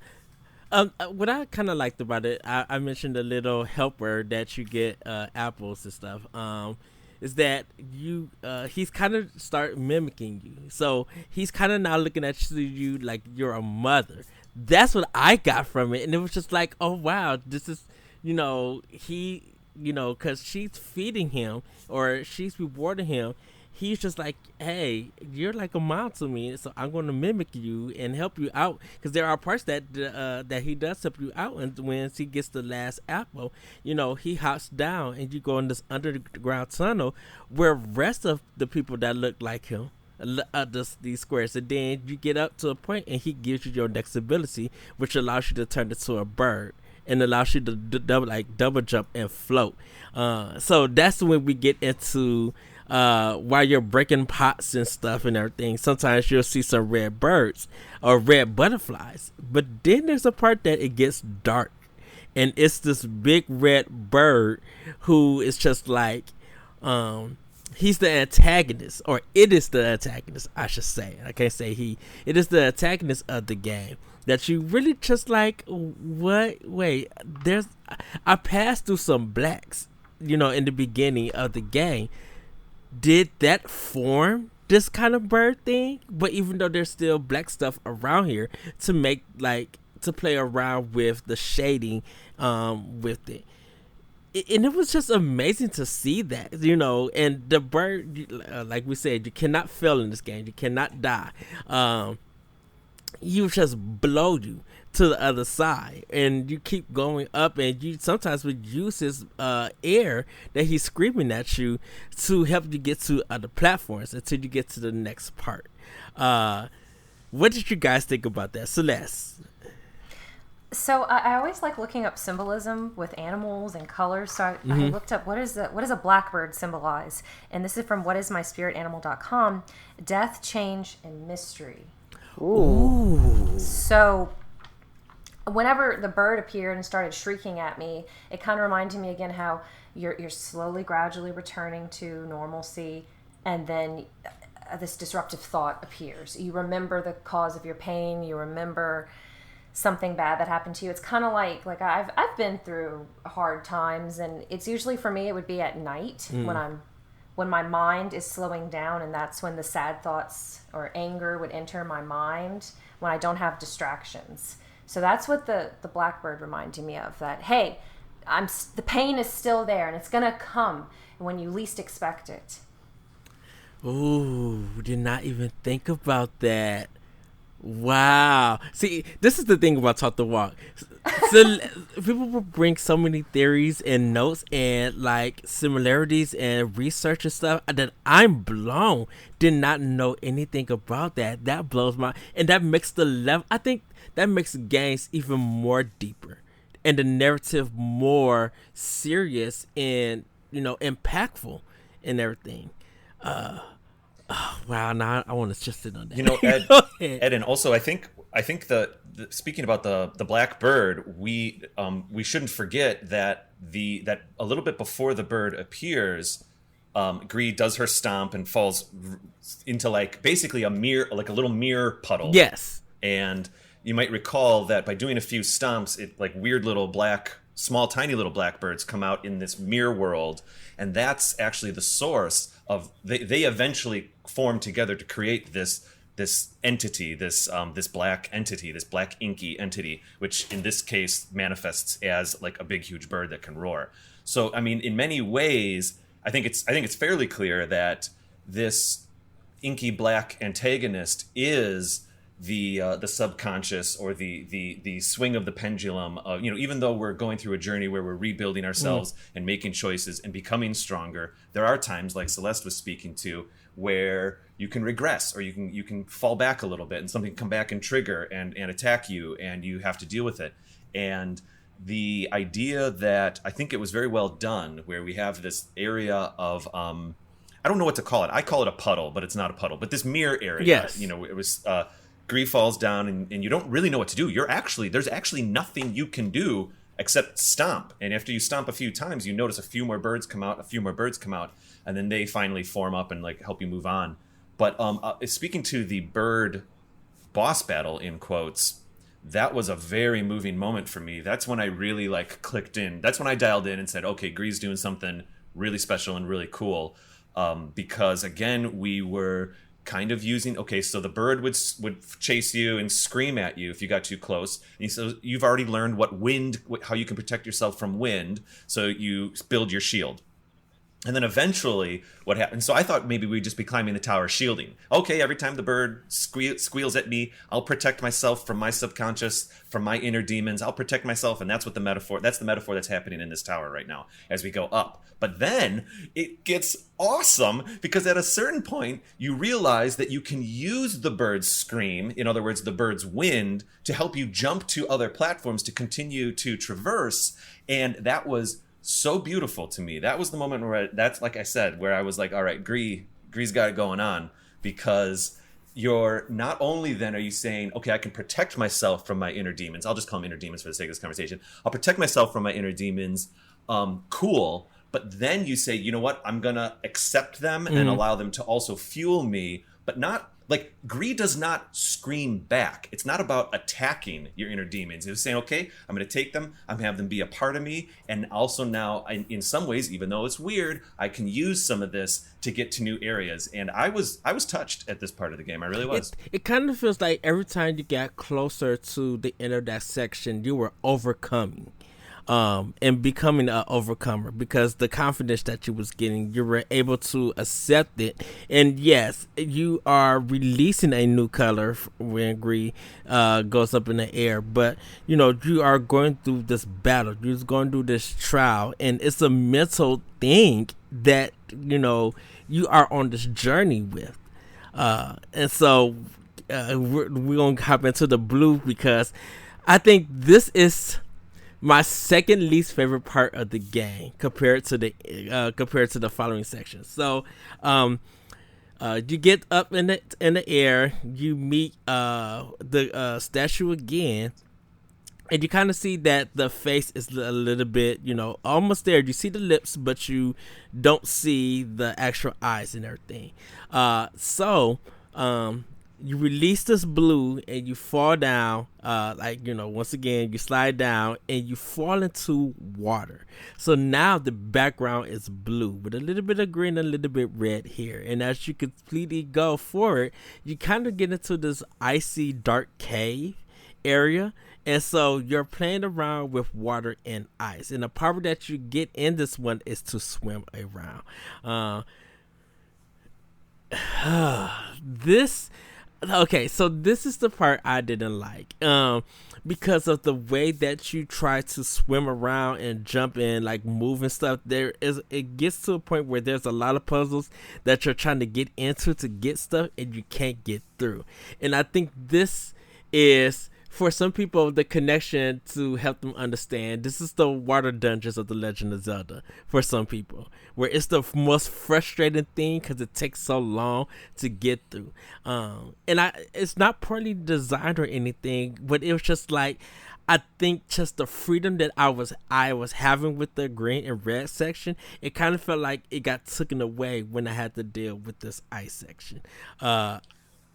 What I kind of liked about it, I mentioned a little helper that you get apples and stuff. Is that he's kind of start mimicking you. So he's kind of now looking at you like you're a mother. That's what I got from it. And it was just like, oh, wow, this is, because she's feeding him or she's rewarding him. He's just like, hey, you're like a mom to me, so I'm going to mimic you and help you out. Because there are parts that he does help you out. And when he gets the last apple, he hops down and you go in this underground tunnel where rest of the people that look like him, these squares. And then you get up to a point and he gives you your next ability, which allows you to turn into a bird. And allows you to double jump and float. So that's when we get into... while you're breaking pots and stuff and everything, sometimes you'll see some red birds or red butterflies. But then there's a part that it gets dark. And it's this big red bird who is just like, he's the antagonist, or it is the antagonist, I should say. I can't say he. It is the antagonist of the game. That you really just like, what? Wait, I passed through some blacks, in the beginning of the game. Did that form this kind of bird thing? But even though there's still black stuff around here to make to play around with the shading with it. And it was just amazing to see that, and the bird, like we said, you cannot fail in this game. You cannot die. You just blow you to the other side, and you keep going up, and you sometimes would use his air that he's screaming at you to help you get to other platforms until you get to the next part. What did you guys think about that, Celeste? So I always like looking up symbolism with animals and colors. So I looked up what does a blackbird symbolize, and this is from whatismyspiritanimal.com. Death, change, and mystery. Ooh. So whenever the bird appeared and started shrieking at me, it kind of reminded me again how you're slowly, gradually returning to normalcy, and then this disruptive thought appears. You remember the cause of your pain. You remember something bad that happened to you. It's kind of like I've been through hard times, and it's usually for me it would be at night when my mind is slowing down, and that's when the sad thoughts or anger would enter my mind when I don't have distractions. So that's what the blackbird reminded me of, that, hey, the pain is still there, and it's going to come when you least expect it. Ooh, did not even think about that. Wow. See, this is the thing about Talk the Walk. So people will bring so many theories and notes and similarities and research and stuff that I'm blown. Did not know anything about that. That blows my, and that makes the level, I think that makes games even more deeper and the narrative more serious and, impactful and everything. Oh, wow, now I want to just sit on that. Ed, and also I think the speaking about the black bird, we shouldn't forget that that a little bit before the bird appears, Gris does her stomp and falls into basically a little mirror puddle. Yes. And you might recall that by doing a few stomps, weird little tiny little blackbirds come out in this mirror world, and that's actually the source of they eventually form together to create this entity, this black entity, this black inky entity, which in this case manifests as a big huge bird that can roar. So I mean, in many ways, I think it's fairly clear that this inky black antagonist is the subconscious, or the swing of the pendulum of, even though we're going through a journey where we're rebuilding ourselves and making choices and becoming stronger, there are times, like Celeste was speaking to, where you can regress, or you can fall back a little bit and something can come back and trigger and attack you, and you have to deal with it. And the idea that I think it was very well done, where we have this area of I don't know what to call it. I call it a puddle, but it's not a puddle. But this mirror area, Yes. it was Gris falls down, and you don't really know what to do. There's actually nothing you can do except stomp. And after you stomp a few times, you notice a few more birds come out, and then they finally form up and like help you move on. But speaking to the bird boss battle in quotes, that was a very moving moment for me. That's when I really like clicked in. That's when I dialed in and said, okay, Gris doing something really special and really cool. Because again, we were kind of using, okay, so the bird would chase you and scream at you if you got too close. And so you've already learned how you can protect yourself from wind. So you build your shield. And then eventually what happened, so I thought maybe we'd just be climbing the tower shielding. Okay, every time the bird squeals at me, I'll protect myself from my subconscious, from my inner demons. I'll protect myself, and that's the metaphor that's happening in this tower right now as we go up. But then it gets awesome, because at a certain point, you realize that you can use the bird's scream, in other words, the bird's wind, to help you jump to other platforms to continue to traverse. And that was so beautiful to me. That was the moment where that's like I said, where I was like, all right, Gris got it going on, because you're not only then are you saying, okay, I can protect myself from my inner demons. I'll just call them inner demons for the sake of this conversation. I'll protect myself from my inner demons. Cool. But then you say, you know what? I'm going to accept them and allow them to also fuel me, but not like Gris does not scream back. It's not about attacking your inner demons. It's saying, okay, I'm going to take them. I'm going to have them be a part of me. And also now, in some ways, even though it's weird, I can use some of this to get to new areas. And I was touched at this part of the game. I really was. It kind of feels like every time you got closer to the end of that section, you were overcoming. And becoming an overcomer, because the confidence that you was getting, you were able to accept it. And yes, you are releasing a new color when Gris goes up in the air, but you are going through this battle, you're going through this trial, and it's a mental thing that you are on this journey with. And so we're gonna hop into the blue, because I think this is my second least favorite part of the game compared to the following section. So, you get up in the air, you meet the statue again, and you kind of see that the face is a little bit, almost there. You see the lips, but you don't see the actual eyes and everything. You release this blue and you fall down, once again, you slide down and you fall into water. So now the background is blue with a little bit of green and a little bit red here. And as you completely go forward, you kind of get into this icy dark cave area. And so you're playing around with water and ice. And the power that you get in this one is to swim around. Okay, so this is the part I didn't like, because of the way that you try to swim around and jump in, like move and stuff. It gets to a point where there's a lot of puzzles that you're trying to get into to get stuff and you can't get through. And I think this is, for some people, the connection to help them understand. This is the water dungeons of The Legend of Zelda for some people, where it's the most frustrating thing because it takes so long to get through. It's not poorly designed or anything, but it was just like, I think just the freedom that I was having with the green and red section, it kind of felt like it got taken away when I had to deal with this ice section.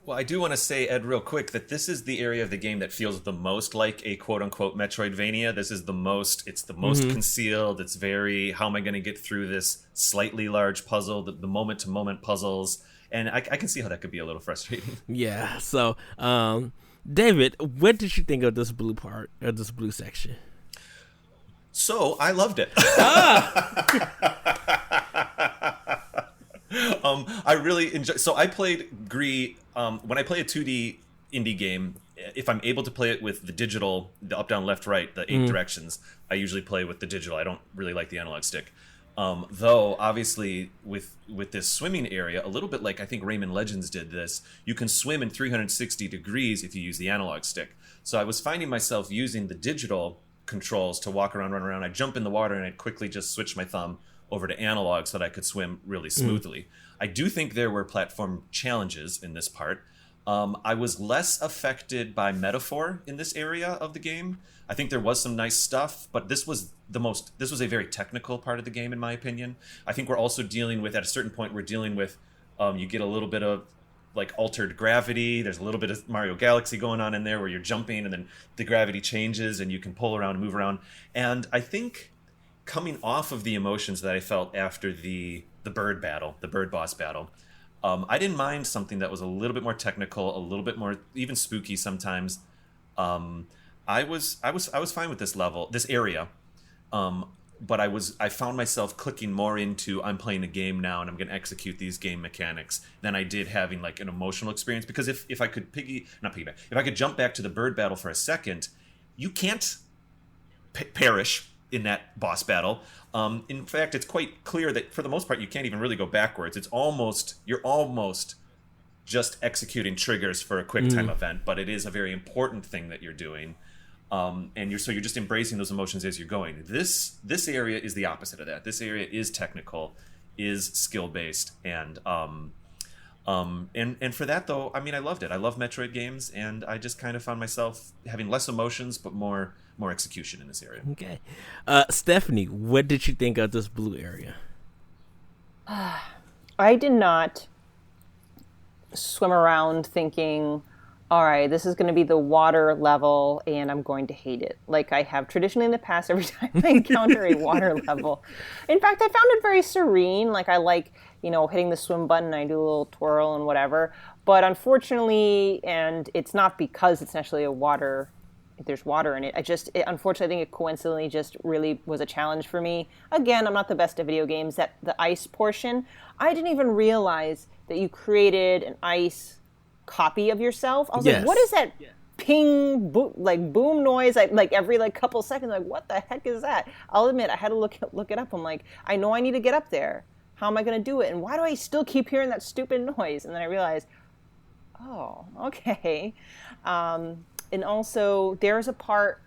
Well, I do want to say, Ed, real quick, that this is the area of the game that feels the most like a quote-unquote Metroidvania. It's the most concealed. It's very, how am I going to get through this slightly large puzzle, the moment-to-moment puzzles. And I can see how that could be a little frustrating. Yeah, so, David, what did you think of this blue part, or this blue section? So, I loved it. I really enjoy. So I played Gris. When I play a 2D indie game, if I'm able to play it with the digital, the up, down, left, right, the 8 directions, I usually play with the digital. I don't really like the analog stick. Though obviously with this swimming area, a little bit like I think Rayman Legends did this, you can swim in 360 degrees if you use the analog stick. So I was finding myself using the digital controls to walk around, run around. I'd jump in the water and I'd quickly just switch my thumb over to analog so that I could swim really smoothly. I do think there were platform challenges in this part. I was less affected by metaphor in this area of the game. I think there was some nice stuff, but this was a very technical part of the game, in my opinion. I think we're also dealing with, at a certain point, you get a little bit of like altered gravity. There's a little bit of Mario Galaxy going on in there where you're jumping and then the gravity changes and you can pull around and move around. And I think coming off of the emotions that I felt after the bird boss battle, I didn't mind something that was a little bit more technical, a little bit more even spooky sometimes. I was fine with this area, but I found myself clicking more into I'm playing a game now and I'm going to execute these game mechanics than I did having like an emotional experience. Because if I could if I could jump back to the bird battle for a second, you can't perish in that boss battle. In fact, it's quite clear that for the most part you can't even really go backwards. You're almost just executing triggers for a quick time event, but it is a very important thing that you're doing. And you're just embracing those emotions as you're going. This area is the opposite of that. This area is technical, is skill based, and for that though, I mean, I loved it. I love Metroid games, and I just kind of found myself having less emotions but more execution in this area. Okay, Stephanie, what did you think of this blue area? I did not swim around thinking, all right, this is going to be the water level and I'm going to hate it, like I have traditionally in the past every time I encounter a water level. In fact, I found it very serene. Like I like, hitting the swim button, I do a little twirl and whatever. But unfortunately, and it's not because it's actually there's water in it. Unfortunately, I think it coincidentally just really was a challenge for me. Again, I'm not the best at video games. That the ice portion, I didn't even realize that you created an ice copy of yourself. I was like, what is that ping, boom noise? Like every couple seconds, like what the heck is that? I'll admit, I had to look it up. I'm like, I know I need to get up there. How am I going to do it? And why do I still keep hearing that stupid noise? And then I realized, oh, okay. And also, there's a part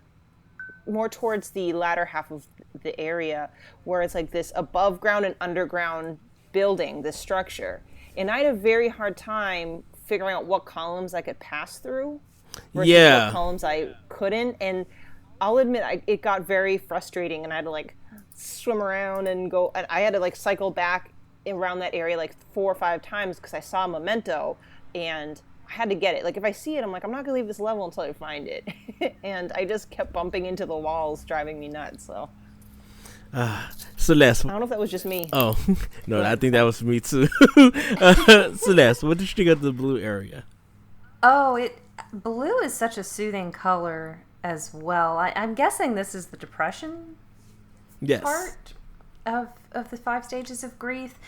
more towards the latter half of the area where it's like this above ground and underground building, this structure. And I had a very hard time figuring out what columns I could pass through versus what columns I couldn't. And I'll admit, it got very frustrating, and I had to swim around and go. And I had to cycle back around that area 4 or 5 times because I saw a memento, and I had to get it. If I see it, I'm like, I'm not gonna leave this level until I find it. And I just kept bumping into the walls, driving me nuts. So. Celeste. I don't know if that was just me. Oh, no, I think that was me too. Celeste, what did you think of the blue area? Blue is such a soothing color as well. I'm guessing this is the depression part of the 5 stages of grief.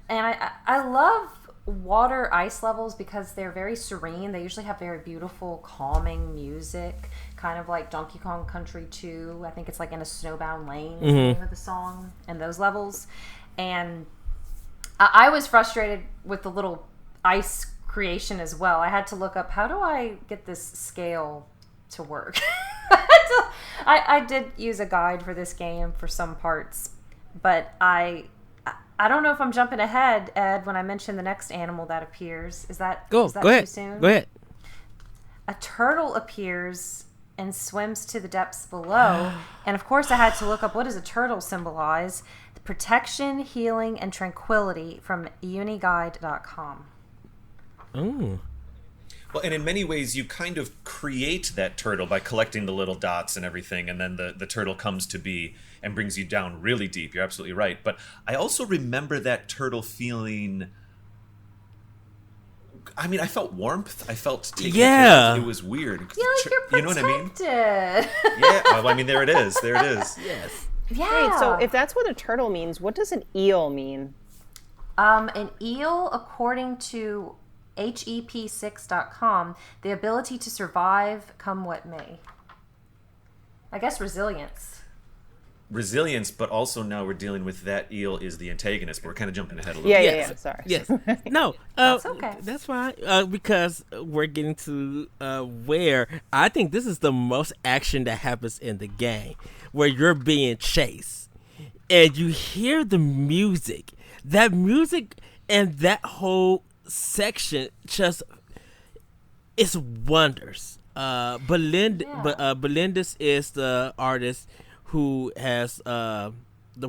And I love water ice levels because they're very serene. They usually have very beautiful, calming music, kind of like Donkey Kong Country 2. I think it's in a snowbound lane is the name of the song, and those levels. And I was frustrated with the little ice creation as well. I had to look up, how do I get this scale to work? I did use a guide for this game for some parts, but I don't know if I'm jumping ahead, Ed, when I mention the next animal that appears. Is that go too ahead. soon? Go ahead. A turtle appears and swims to the depths below. And of course I had to look up, what does a turtle symbolize? The protection, healing, and tranquility from uniguide.com. Oh. Well, and in many ways, you kind of create that turtle by collecting the little dots and everything, and then the turtle comes to be and brings you down really deep. You're absolutely right. But I also remember that turtle feeling... I mean, I felt warmth. I felt taken care of. It was weird. You're protected. You know what I mean? Yeah. Well, I mean, there it is. There it is. Yes. Yeah. Wait, so if that's what a turtle means, what does an eel mean? An eel, according to HEP6.com, the ability to survive come what may. I guess resilience. resilience, but also now we're dealing with that eel is the antagonist. But we're kind of jumping ahead a little. Yeah, bit. Sorry. Yes. No. That's okay. That's fine. Because we're getting to where I think this is the most action that happens in the game, where you're being chased, and you hear the music. That music and that whole section just it's wonders. Belindis is the artist who has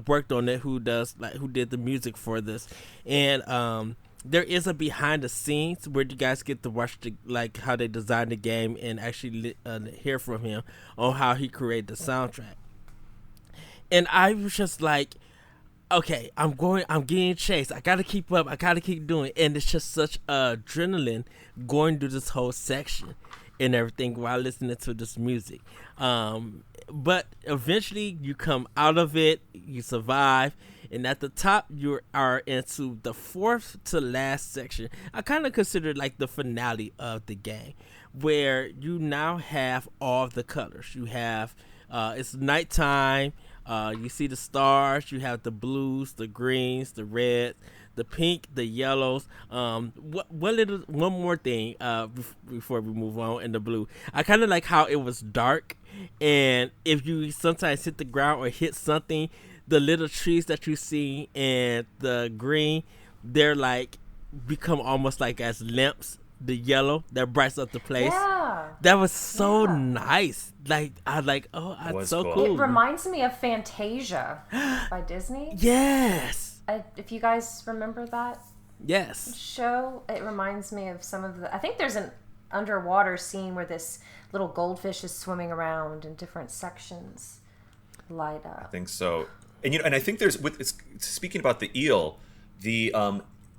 worked on it, who did the music for this, and there is a behind the scenes where you guys get to watch how they designed the game and actually hear from him on how he created the soundtrack. And I was just like, okay, I'm getting chased. I gotta keep up. I gotta keep doing it. And it's just such adrenaline going through this whole section and everything while listening to this music. But eventually you come out of it, you survive, and at the top you are into the fourth to last section. I kind of consider it like the finale of the game, where you now have all the colors. You have it's nighttime. You see the stars. You have the blues, the greens, the reds, the pink, the yellows. One more thing before we move on in the blue. I kind of like how it was dark, and if you sometimes hit the ground or hit something, the little trees that you see in the green, they're like become almost like as lamps. The yellow that brights up the place. Yeah. That was so nice. Like I like, oh, that's so cool. It reminds me of Fantasia by Disney. Yes. If you guys remember that show, it reminds me of some of the. I think there's an underwater scene where this little goldfish is swimming around in different sections light up. I think so. And and I think there's speaking about the eel, the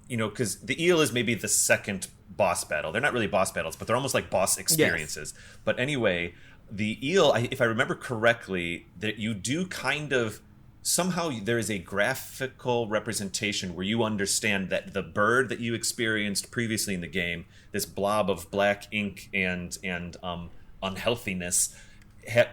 because the eel is maybe the second boss battle. They're not really boss battles, but they're almost like boss experiences. Yes. But anyway, the eel, if I remember correctly, that you do kind of somehow there is a graphical representation where you understand that the bird that you experienced previously in the game, this blob of black ink and unhealthiness,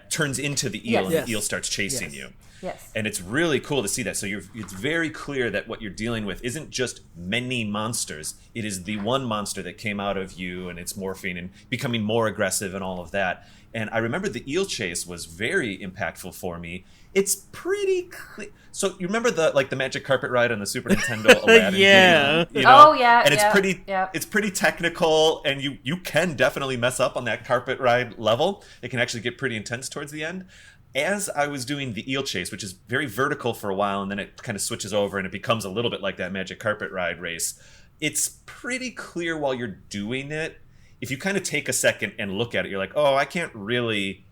turns into the eel, and the eel starts chasing you. Yes. And it's really cool to see that. So it's very clear that what you're dealing with isn't just many monsters. It is the one monster that came out of you, and it's morphing and becoming more aggressive and all of that. And I remember the eel chase was very impactful for me. It's pretty clear. So you remember the magic carpet ride on the Super Nintendo Aladdin game? Oh yeah. And it's pretty technical, and you can definitely mess up on that carpet ride level. It can actually get pretty intense towards the end. As I was doing the eel chase, which is very vertical for a while, and then it kind of switches over and it becomes a little bit like that magic carpet ride race, it's pretty clear while you're doing it. If you kind of take a second and look at it, you're like, oh, I can't really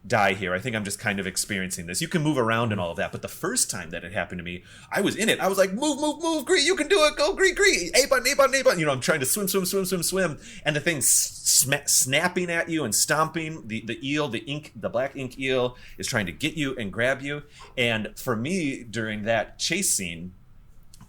die here. I think I'm just kind of experiencing this. You can move around and all of that. But the first time that it happened to me, I was in it. I was like, move, Gris, you can do it. Go, Gris. A button. I'm trying to swim. And the thing's snapping at you and stomping. The eel, the black ink eel is trying to get you and grab you. And for me, during that chase scene,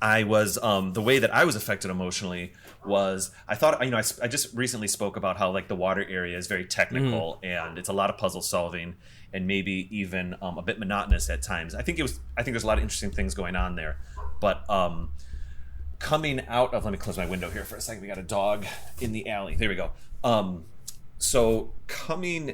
I was, the way that I was affected emotionally was I thought, I just recently spoke about how like the water area is very technical and it's a lot of puzzle solving and maybe even a bit monotonous at times. I think there's a lot of interesting things going on there, but coming out of, let me close my window here for a second. We got a dog in the alley. There we go. So having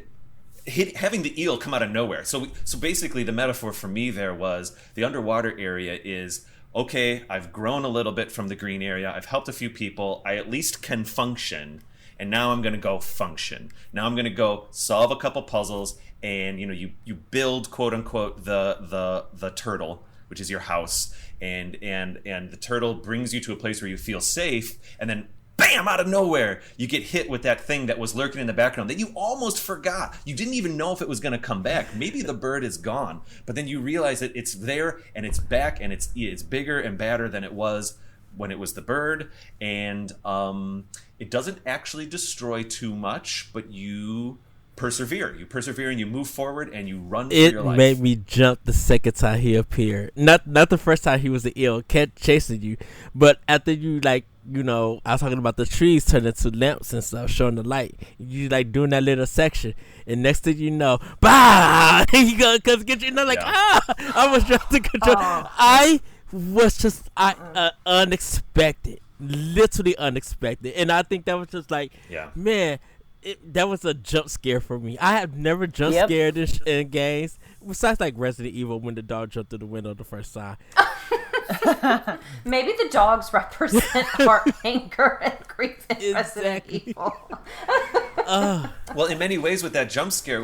the eel come out of nowhere. So basically the metaphor for me there was the underwater area is, okay, I've grown a little bit from the green area. I've helped a few people. I at least can function. And now I'm going to go function. Now I'm going to go solve a couple puzzles. And, you build, quote unquote, the turtle, which is your house. And the turtle brings you to a place where you feel safe. And then, bam, out of nowhere, you get hit with that thing that was lurking in the background that you almost forgot. You didn't even know if it was going to come back. Maybe the bird is gone, but then you realize that it's there and it's back and it's bigger and badder than it was when it was the bird. And it doesn't actually destroy too much, but you persevere. You persevere and you move forward and you run for It your life. made me jump the second time he appeared. Not the first time he was the ill cat chasing you, but after you I was talking about the trees turning into lamps and stuff, showing the light. You doing that little section, and next thing you know, bah! He gonna come get you. I was trying to control. I was just unexpected, literally unexpected, and I think that was just man. That was a jump scare for me. I have never jump scared in games, besides Resident Evil when the dog jumped through the window the first time. Maybe the dogs represent our anger and grief in Resident Evil. Well, in many ways, with that jump scare,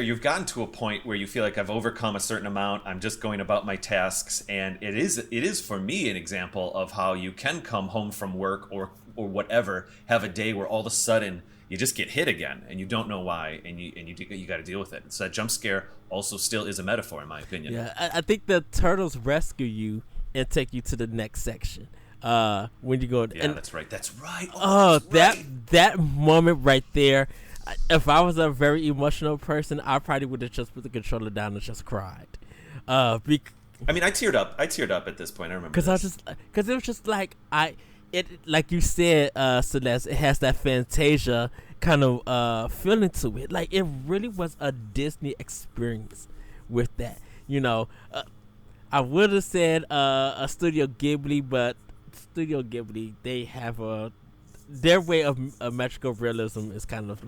you've gotten to a point where you feel like I've overcome a certain amount. I'm just going about my tasks, and it is for me an example of how you can come home from work or whatever, have a day where all of a sudden you just get hit again, and you don't know why, and you got to deal with it. So that jump scare also still is a metaphor, in my opinion. Yeah, I think the turtles rescue you and take you to the next section. When you go, that's right. That moment right there. If I was a very emotional person, I probably would have just put the controller down and just cried. I teared up. I teared up at this point. I remember because it was just like you said, Celeste. It has that Fantasia kind of feeling to it. It really was a Disney experience with that. I would have said a Studio Ghibli, but Studio Ghibli, they have their way of magical realism is kind of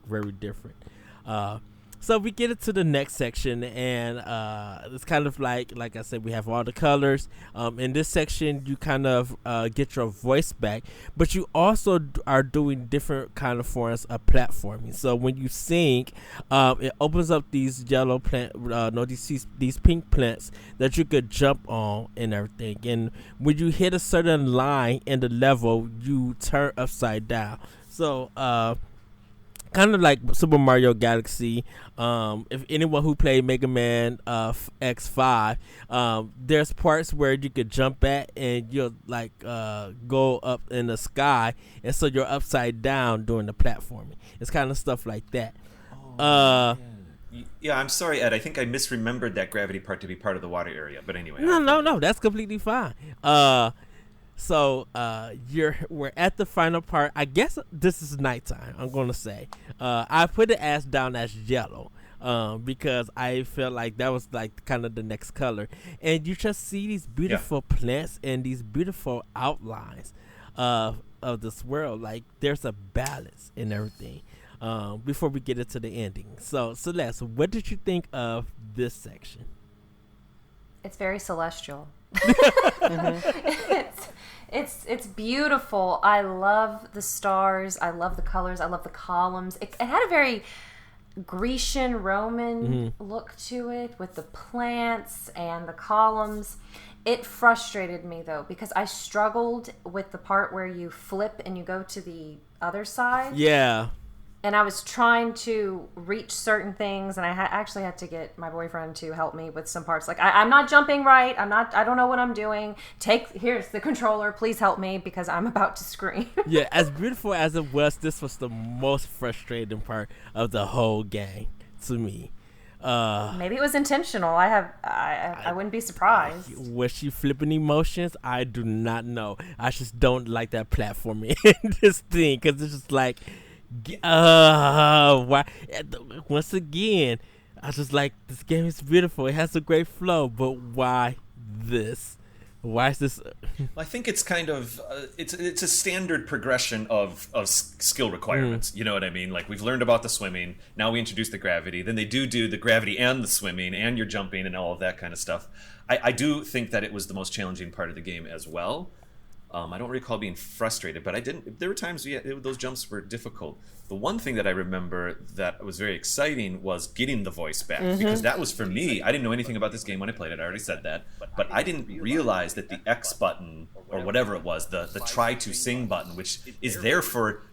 very different. So we get into the next section, and it's kind of like I said, we have all the colors. In this section, you kind of get your voice back, but you also are doing different kind of forms of platforming. So when you sing, it opens up these yellow these pink plants that you could jump on and everything. And when you hit a certain line in the level, you turn upside down. So kind of like Super Mario Galaxy. If anyone who played Mega Man X5, there's parts where you could jump at and you'll go up in the sky, and so you're upside down doing the platforming. It's kind of stuff like that. Yeah, I'm sorry, Ed. I think I misremembered that gravity part to be part of the water area. But anyway. No, that's completely fine. So we're at the final part. I guess this is nighttime, I'm gonna say. I put it down as yellow because I felt like that was kind of the next color, and you just see these beautiful plants and these beautiful outlines of this world. There's a balance in everything. Before we get into the ending, so Celeste, what did you think of this section? It's very celestial. It's beautiful. I love the stars. I love the colors. I love the columns. It had a very Grecian Roman look to it with the plants and the columns. It frustrated me though, because I struggled with the part where you flip and you go to the other side. Yeah. And I was trying to reach certain things, and I actually had to get my boyfriend to help me with some parts. I'm not jumping right. I don't know what I'm doing. Here's the controller. Please help me because I'm about to scream. Yeah, as beautiful as it was, this was the most frustrating part of the whole game to me. Maybe it was intentional. I wouldn't be surprised. Was she flipping emotions? I do not know. I just don't like that platforming in this thing, because it's just why? Once again, I just this game is beautiful. It has a great flow, but why this? Why is this? I think it's kind of it's a standard progression of skill requirements. You know what I mean? We've learned about the swimming. Now we introduce the gravity. Then they do the gravity and the swimming and you're jumping and all of that kind of stuff. I do think that it was the most challenging part of the game as well. I don't recall being frustrated, but there were times those jumps were difficult. The one thing that I remember that was very exciting was getting the voice back, because that was, for me, I didn't know anything about this game when I played it. I already said that, but I didn't realize that the X button, or whatever it was, the try to sing button, which is there for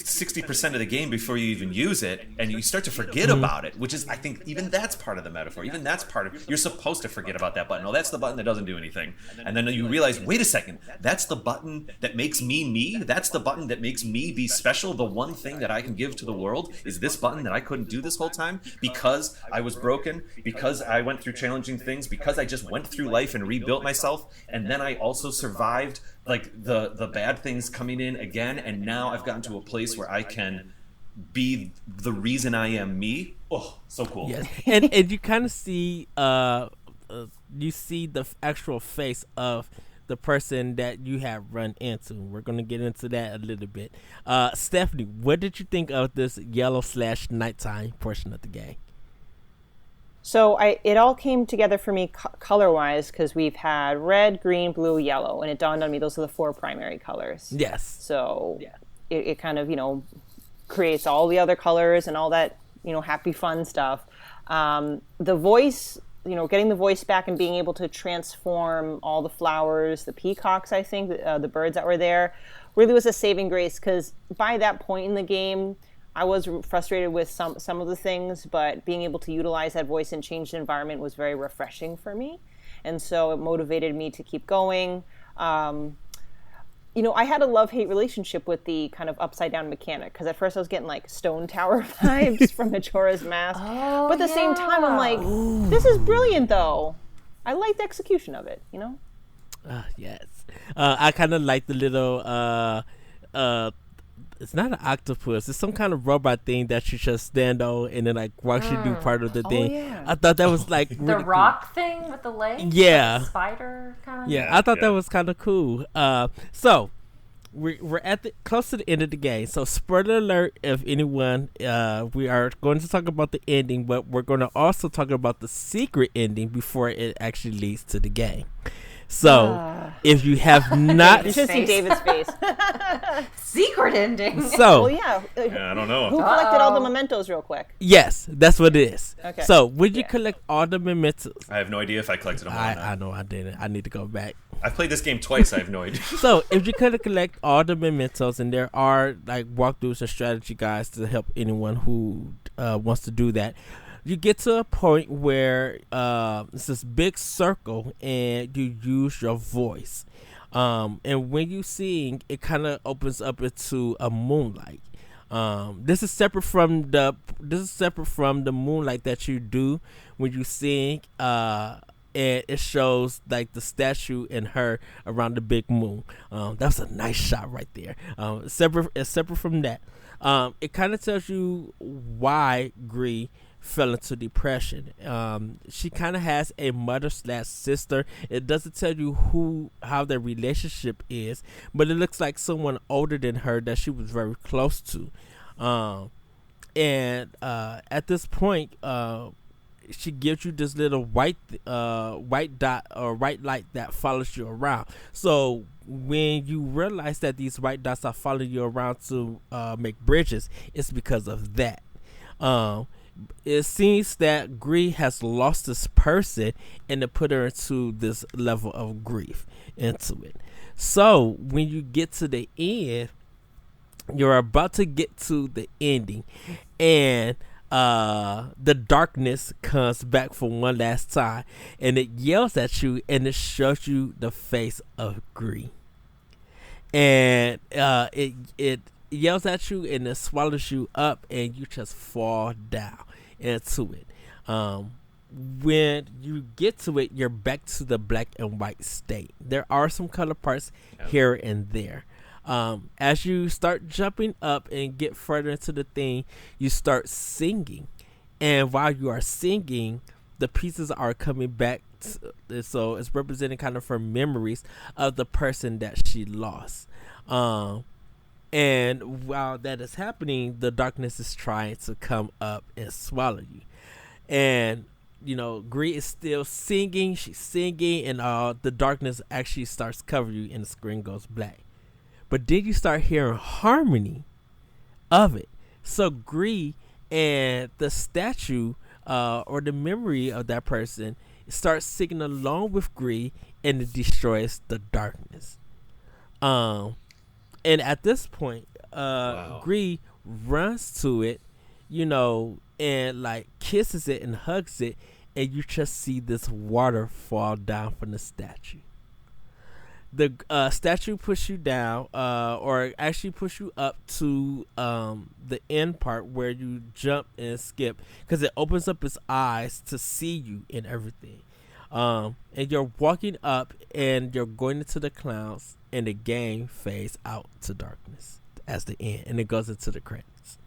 60% of the game before you even use it, and you start to forget about it, which is, I think, even that's part of the metaphor. Even that's part of, you're supposed to forget about that button. Oh, that's the button that doesn't do anything. And then you realize, wait a second, that's the button that makes me me. That's the button that makes me be special. The one thing that I can give to the world is this button that I couldn't do this whole time because I was broken, because I went through challenging things, because I just went through life and rebuilt myself, and then I also survived like the bad things coming in again, and now I've gotten to a place where I can be the reason I am me. Oh, so cool. Yes. and you kind of see you see the actual face of the person that you have run into. We're going to get into that a little bit. Stephanie, what did you think of this yellow/nighttime portion of the game? So it all came together for me color-wise because we've had red, green, blue, yellow, and it dawned on me those are the 4 primary colors. Yes. So it kind of, creates all the other colors and all that, happy, fun stuff. The voice, getting the voice back and being able to transform all the flowers, the peacocks, I think, the birds that were there, really was a saving grace because by that point in the game, I was frustrated with some of the things, but being able to utilize that voice and change the environment was very refreshing for me. And so it motivated me to keep going. I had a love-hate relationship with the kind of upside-down mechanic, because at first I was getting like Stone Tower vibes from Majora's Mask. But at the same time, I'm like, this is brilliant, though. I like the execution of it, Yes. I kind of like the little... it's not an octopus. It's some kind of robot thing that you just stand on and then like watch you do part of the thing. Yeah. I thought that was like really the rock thing with the legs. Yeah. Like the spider kind of. Yeah, I thought that was kind of cool. So we're at close to the end of the game. So spoiler alert, if anyone, we are going to talk about the ending, but we're going to also talk about the secret ending before it actually leads to the game. So, if you have not... You should see David's face. Secret ending. So... Well, yeah. I don't know. Who collected all the mementos real quick? Yes, that's what it is. Okay. So, when you collect all the mementos... I have no idea if I collected them all or not. I know I didn't. I need to go back. I've played this game twice. I have no idea. So, if you could collect all the mementos, and there are like walkthroughs and strategy guides to help anyone who wants to do that, you get to a point where it's this big circle and you use your voice. And when you sing, it kind of opens up into a moonlight. This is separate from the moonlight that you do when you sing. And it shows like the statue and her around the big moon. That's a nice shot right there. Separate from that. It kind of tells you why Gris fell into depression. She kind of has a mother/sister. It doesn't tell you how their relationship is, but it looks like someone older than her that she was very close to. And at this point, she gives you this little white dot or white light that follows you around. So when you realize that these white dots are following you around to make bridges, it's because of that. It seems that Gris has lost this person and it put her into this level of grief into it. So when you get to the end, you're about to get to the ending, and the darkness comes back for one last time, and it yells at you, and it shows you the face of Gris, and it yells at you, and it swallows you up, and you just fall down into it. When you get to it, you're back to the black and white state. There are some color parts here and there. As you start jumping up and get further into the thing, you start singing, and while you are singing, the pieces are coming back so it's representing kind of her memories of the person that she lost. And while that is happening, the darkness is trying to come up and swallow you. And Gris is still singing, she's singing, and the darkness actually starts covering you, and the screen goes black. But then you start hearing harmony of it. So Gris and the statue or the memory of that person starts singing along with Gris, and it destroys the darkness. And at this point, Gris runs to it, and like kisses it and hugs it, and you just see this water fall down from the statue. The statue pushes you down, or actually push you up to the end part where you jump and skip, because it opens up its eyes to see you and everything. And you're walking up, and you're going into the clouds, and the game fades out to darkness as the end, and it goes into the credits.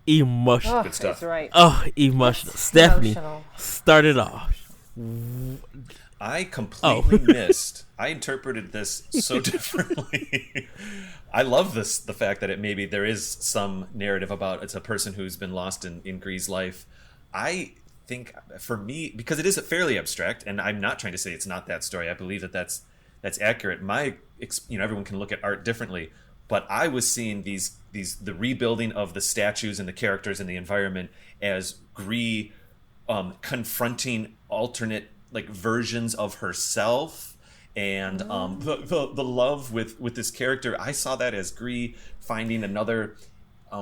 Emotional. Good stuff. That's right. Emotional. Stephanie, start it off. I completely missed. I interpreted this so differently. I love the fact that maybe there is some narrative about it's a person who's been lost in Gris' life. I think for me, because it is fairly abstract, and I'm not trying to say it's not that story. I believe that's accurate. Everyone can look at art differently, but I was seeing the rebuilding of the statues and the characters and the environment as Gris confronting alternate versions of herself, and the love with this character. I saw that as Gris finding another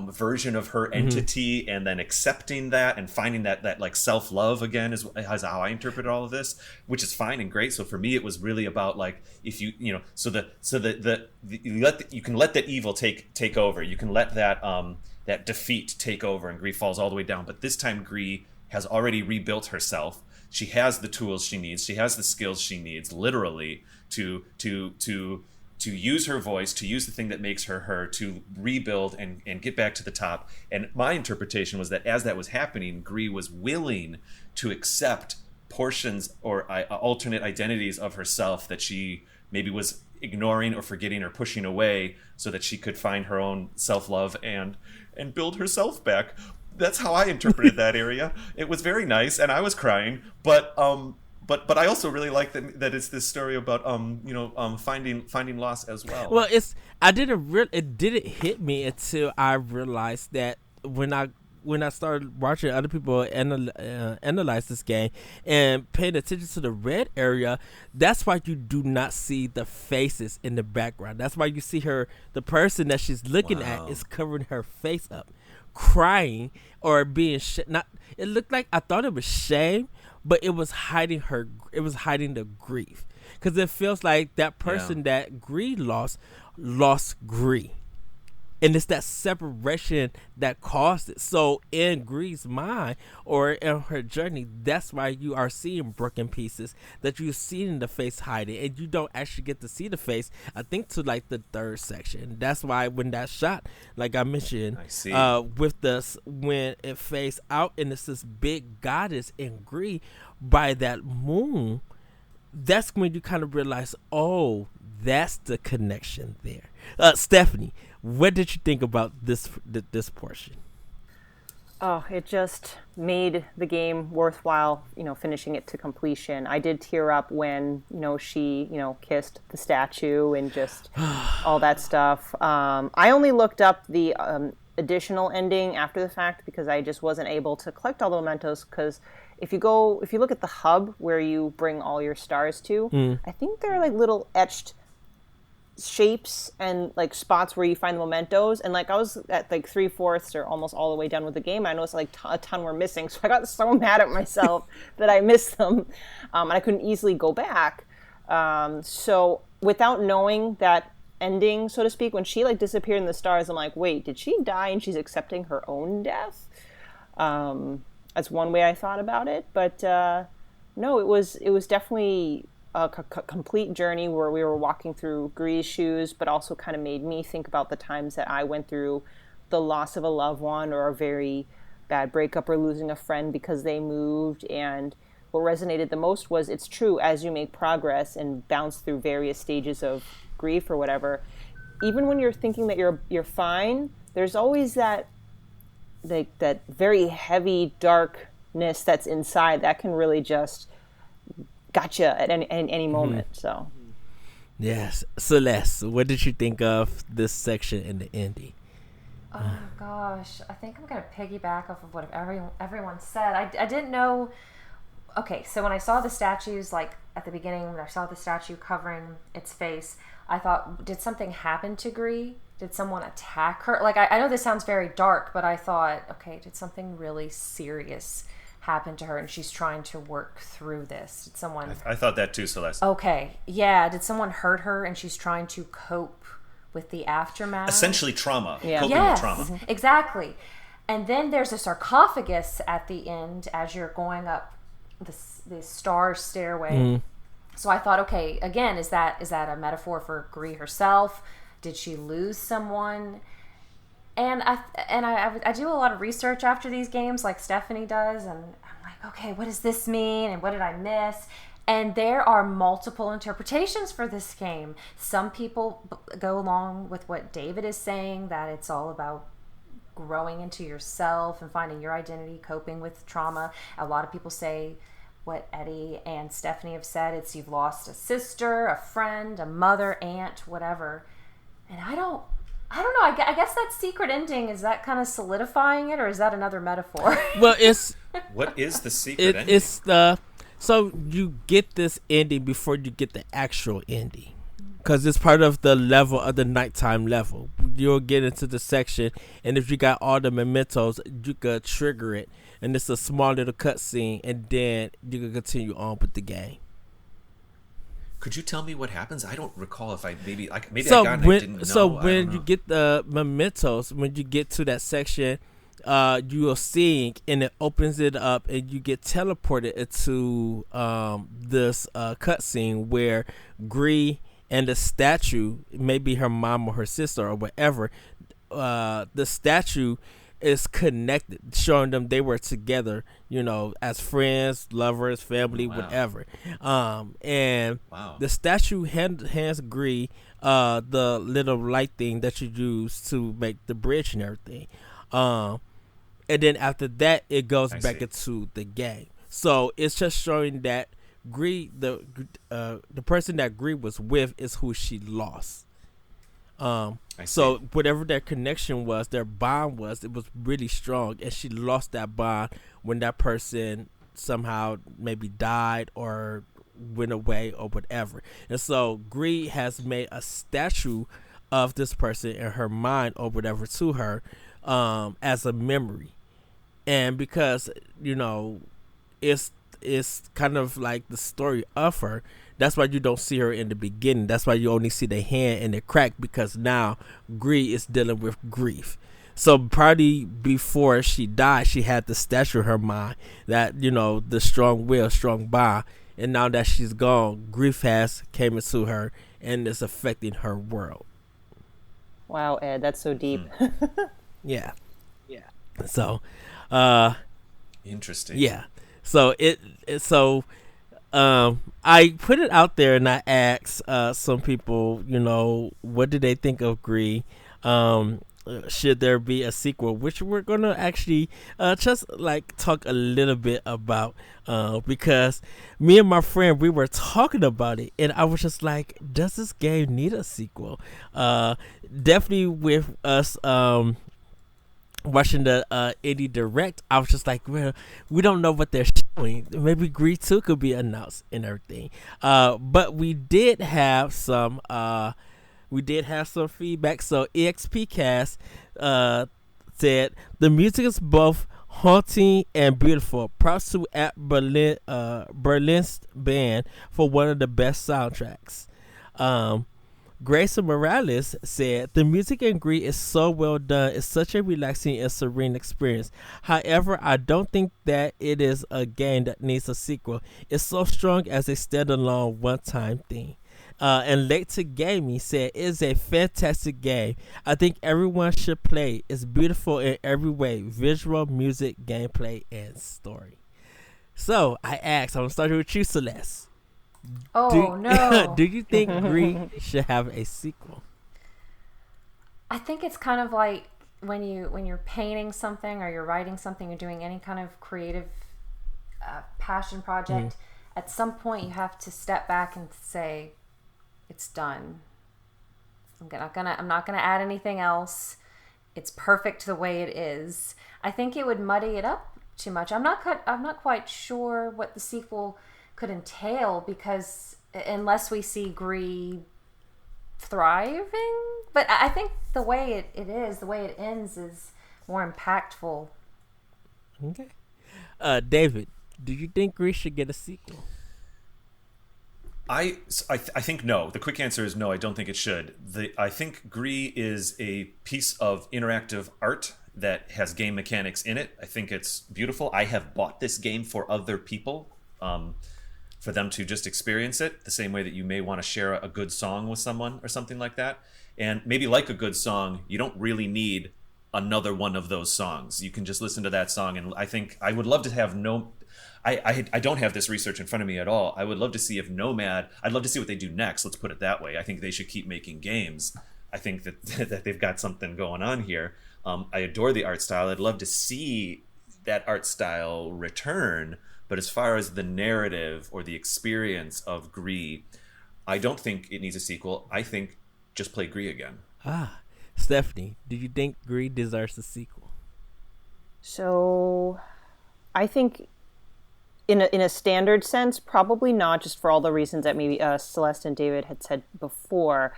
version of her entity, and then accepting that and finding that self-love again is how I interpreted all of this, which is fine and great. So for me, it was really about if you can let that evil take over. You can let that defeat take over, and Gris falls all the way down. But this time, Gris has already rebuilt herself. She has the tools she needs. She has the skills she needs, literally, to use her voice, to use the thing that makes her her, to rebuild and get back to the top. And my interpretation was that as that was happening, Gris was willing to accept portions or alternate identities of herself that she maybe was ignoring or forgetting or pushing away, so that she could find her own self-love and build herself back. That's how I interpreted that area. It was very nice, and I was crying. But I also really like that it's this story about finding loss as well. Well, it didn't hit me until I realized that when I started watching other people analyze this game and paying attention to the red area. That's why you do not see the faces in the background. That's why you see the person that she's looking at is covering her face up, crying or being it looked like, I thought it was shame, but it was hiding the grief, because it feels like that person that Gris lost Gris, and it's that separation that caused it. So in Gris' mind, or in her journey, that's why you are seeing broken pieces that you're seeing the face hiding, and you don't actually get to see the face, I think, to the third section. That's why when that shot, like I mentioned, with this, when it fades out and it's this big goddess in Gris by that moon, that's when you kind of realize, oh, that's the connection there. Stephanie, what did you think about this portion? Oh, it just made the game worthwhile, finishing it to completion. I did tear up when, she, kissed the statue and just all that stuff. I only looked up the additional ending after the fact, because I just wasn't able to collect all the mementos, because if you look at the hub where you bring all your stars to, I think they're little etched shapes and spots where you find the mementos, and I was at 3/4 or almost all the way done with the game. I noticed a ton were missing, so I got so mad at myself that I missed them, and I couldn't easily go back. So without knowing that ending, so to speak, when she disappeared in the stars, I'm like, wait, did she die and she's accepting her own death? That's one way I thought about it, but no, it was definitely a complete journey where we were walking through Gris' shoes, but also kind of made me think about the times that I went through the loss of a loved one, or a very bad breakup, or losing a friend because they moved. And what resonated the most was, it's true, as you make progress and bounce through various stages of grief or whatever, even when you're thinking that you're fine, there's always that very heavy darkness that's inside that can really just gotcha at any moment. So yes. Celeste, what did you think of this section in the ending? Oh gosh, I think I'm gonna piggyback off of what everyone said. I didn't know okay, so when I saw the statues, like at the beginning, when I saw the statue covering its face, I thought, did something happen to Gris? Did someone attack her? Like, I know this sounds very dark, but I thought, okay, did something really serious happen to her and she's trying to work through this? Did someone... I thought that too, Celeste. Okay, yeah. Did someone hurt her and she's trying to cope with the aftermath? Essentially trauma. Yeah. Coping Yes, with trauma. exactly. And then there's a sarcophagus at the end as you're going up the star stairway. So I thought, okay, again, is that a metaphor for Gris herself? Did she lose someone? And I do a lot of research after these games, like Stephanie does, and I'm like, okay, what does this mean, and what did I miss? And there are multiple interpretations for this game. Some people go along with what David is saying, that it's all about growing into yourself and finding your identity, coping with trauma. A lot of people say what Eddie and Stephanie have said, it's you've lost a sister, a friend, a mother, aunt, whatever. And I don't know. I guess that secret ending, is that kind of solidifying it, or is that another metaphor? Well, it's What is the secret ending? it's so you get this ending before you get the actual ending, because it's part of the level of the nighttime level. You'll get into the section, and if you got all the mementos, you could trigger it, and it's a small little cutscene, and then you can continue on with the game. Could you tell me what happens? I don't recall if I maybe I got it, I didn't know. So when you get the mementos, when you get to that section, you are seeing, and it opens it up, and you get teleported into this cutscene where Gris and the statue, maybe her mom or her sister or whatever, the statue is connected, showing them they were together, as friends, lovers, family, whatever. And the statue hands Gris the little light thing that you use to make the bridge and everything. And then after that, it goes back into the game. So it's just showing that Gris, the person that Gris was with, is who she lost. So whatever their connection was, their bond was, it was really strong, and she lost that bond when that person somehow maybe died or went away or whatever. And so Gris has made a statue of this person in her mind or whatever to her, as a memory. And because it's kind of like the story of her, that's why you don't see her in the beginning. That's why you only see the hand and the crack, because now Gris is dealing with grief. So probably before she died, she had the statue in her mind, that the strong will, strong bond. And now that she's gone, grief has came into her and is affecting her world. Wow, Ed, that's so deep. Yeah. So, interesting. Yeah. So I put it out there, and I asked some people, what do they think of Gris? Should there be a sequel? Which we're gonna actually just like talk a little bit about, because me and my friend, we were talking about it, and I was just like, does this game need a sequel? Definitely with us watching the indie direct, I was just like, well, we don't know what they're showing. Maybe Gris 2 could be announced and everything. But we did have some feedback. So EXPcast said the music is both haunting and beautiful. Props to at Berlin's band for one of the best soundtracks. Grace Morales said, the music in Gris is so well done. It's such a relaxing and serene experience. However, I don't think that it is a game that needs a sequel. It's so strong as a standalone one-time thing. And Late to Gaming said, it's a fantastic game. I think everyone should play. It's beautiful in every way. Visual, music, gameplay, and story. So, I asked, I'm going to start with you, Celeste. No. Do you think Gris should have a sequel? I think it's kind of like when you're painting something or you're writing something, you're doing any kind of creative passion project. At some point, you have to step back and say, "It's done. I'm not gonna add anything else. It's perfect the way it is." I think it would muddy it up too much. I'm not quite sure what the sequel could entail, because unless we see Gris thriving, but I think the way the way it ends is more impactful. Okay. David, do you think Gris should get a sequel? I think no. The quick answer is no. I don't think it should. I think Gris is a piece of interactive art that has game mechanics in it. I think it's beautiful. I have bought this game for other people, for them to just experience it the same way that you may want to share a good song with someone or something like that. And maybe like a good song, you don't really need another one of those songs. You can just listen to that song. And I think I would love to have I don't have this research in front of me at all. I would love to see if Nomad, I'd love to see what they do next. Let's put it that way. I think they should keep making games. I think that they've got something going on here. I adore the art style. I'd love to see that art style return. But as far as the narrative or the experience of Gris, I don't think it needs a sequel. I think just play Gris again. Stephanie, do you think Gris deserves a sequel? So I think in a standard sense, probably not, just for all the reasons that maybe Celeste and David had said before.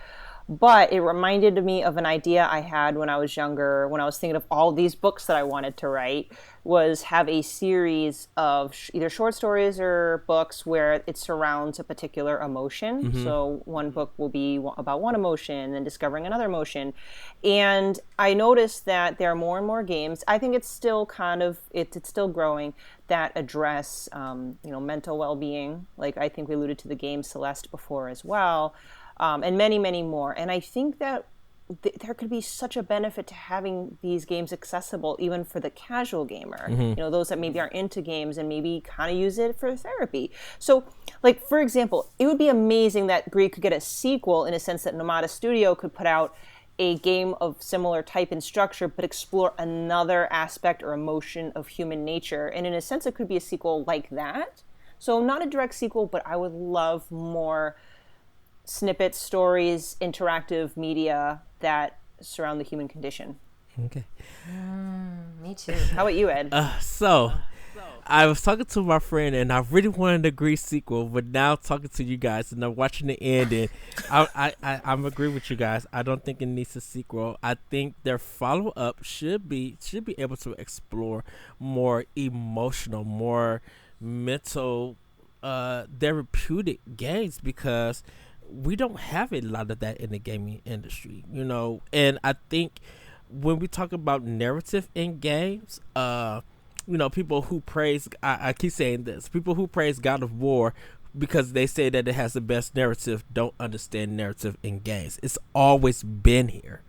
But it reminded me of an idea I had when I was younger, when I was thinking of all these books that I wanted to write, was have a series of either short stories or books where it surrounds a particular emotion. Mm-hmm. So one book will be about one emotion and discovering another emotion. And I noticed that there are more and more games. I think it's still it's still growing, that address, mental well-being. Like I think we alluded to the game Celeste before as well. And many, many more. And I think that there could be such a benefit to having these games accessible even for the casual gamer, mm-hmm. Those that maybe aren't into games and maybe kind of use it for therapy. So, like, for example, it would be amazing that Gris could get a sequel in a sense that Nomada Studio could put out a game of similar type and structure, but explore another aspect or emotion of human nature. And in a sense, it could be a sequel like that. So not a direct sequel, but I would love more snippets, stories, interactive media that surround the human condition. Okay. Me too. How about you, Ed? So I was talking to my friend, and I really wanted a Gris sequel, but now talking to you guys, and I'm watching the end, and I'm agree with you guys. I don't think it needs a sequel. I think their follow-up should be able to explore more emotional, more mental, therapeutic games, because we don't have a lot of that in the gaming industry, and I think when we talk about narrative in games, people who praise, I keep saying this, people who praise God of War because they say that it has the best narrative don't understand narrative in games. It's always been here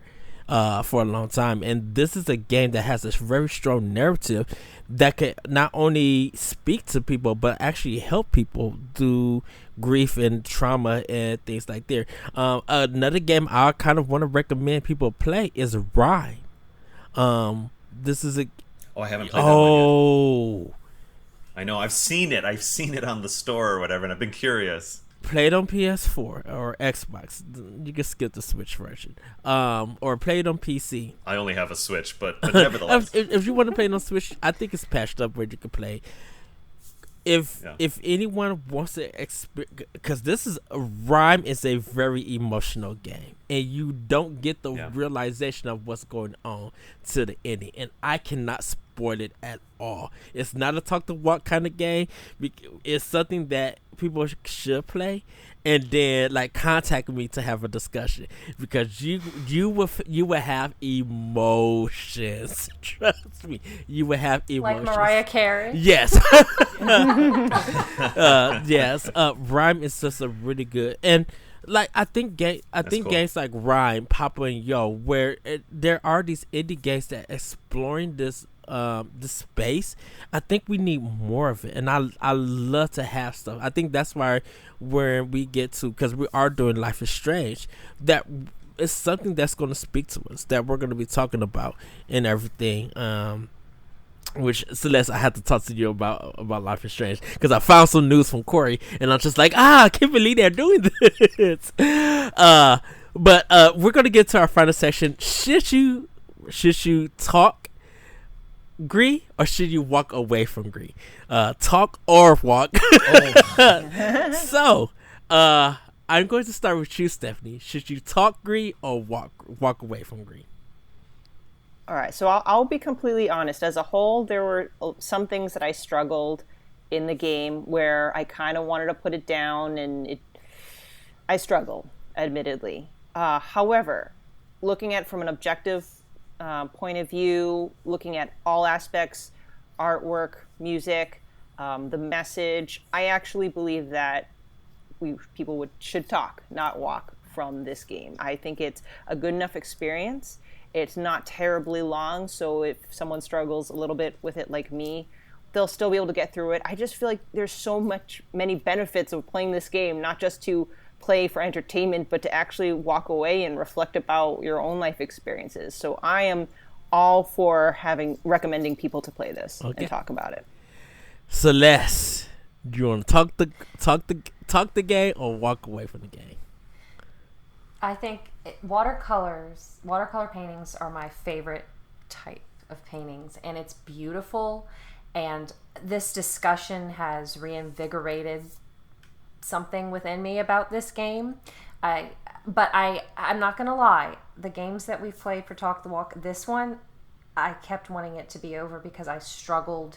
for a long time, and this is a game that has a very strong narrative that can not only speak to people but actually help people through grief and trauma and things like that. Another game I kind of want to recommend people play is Rhyme. This is I haven't played that one yet. I know, I've seen it on the store or whatever, and I've been curious. Play it on PS4 or Xbox. You can skip the Switch version. Or play it on PC. I only have a Switch, but nevertheless. if you want to play it on Switch, I think it's patched up where you can play. If anyone wants to experience, because Rhyme is a very emotional game, and you don't get the realization of what's going on to the ending, and I cannot spoil it at all. It's not a talk to walk kind of game. It's something that people should play, and then contact me to have a discussion, because you will have emotions. Trust me, you will have emotions. Like Mariah Carey. Yes. Yes. Rhyme is just a really good, and I think cool. Games like Rhyme, Papa and Yo, where there are these indie games that exploring this space. I think we need more of it, and I love to have stuff. I think that's why where we get to, because we are doing Life is Strange, that it's something that's going to speak to us, that we're going to be talking about and everything. Which, Celeste, I had to talk to you about Life is Strange, because I found some news from Corey, and I'm just like, I can't believe they're doing this. But we're gonna get to our final section. Should you talk Gris or should you walk away from Gris? Talk or walk. So, I'm going to start with you, Stephanie. Should you talk Gris or walk away from Gris? All right, so I'll be completely honest. As a whole, there were some things that I struggled in the game where I kind of wanted to put it down, and I struggled, admittedly. However, looking at it from an objective point of view, looking at all aspects, artwork, music, the message, I actually believe that people should talk, not walk from this game. I think it's a good enough experience. It's not terribly long, so if someone struggles a little bit with it like me, they'll still be able to get through it. I just feel like there's many benefits of playing this game, not just to play for entertainment, but to actually walk away and reflect about your own life experiences. So I am all for recommending people to play this and talk about it. Celeste, do you want to talk the game or walk away from the game? I think watercolor paintings are my favorite type of paintings, and it's beautiful. And this discussion has reinvigorated something within me about this game. I'm not gonna lie. The games that we've played for Talk the Walk, this one, I kept wanting it to be over because I struggled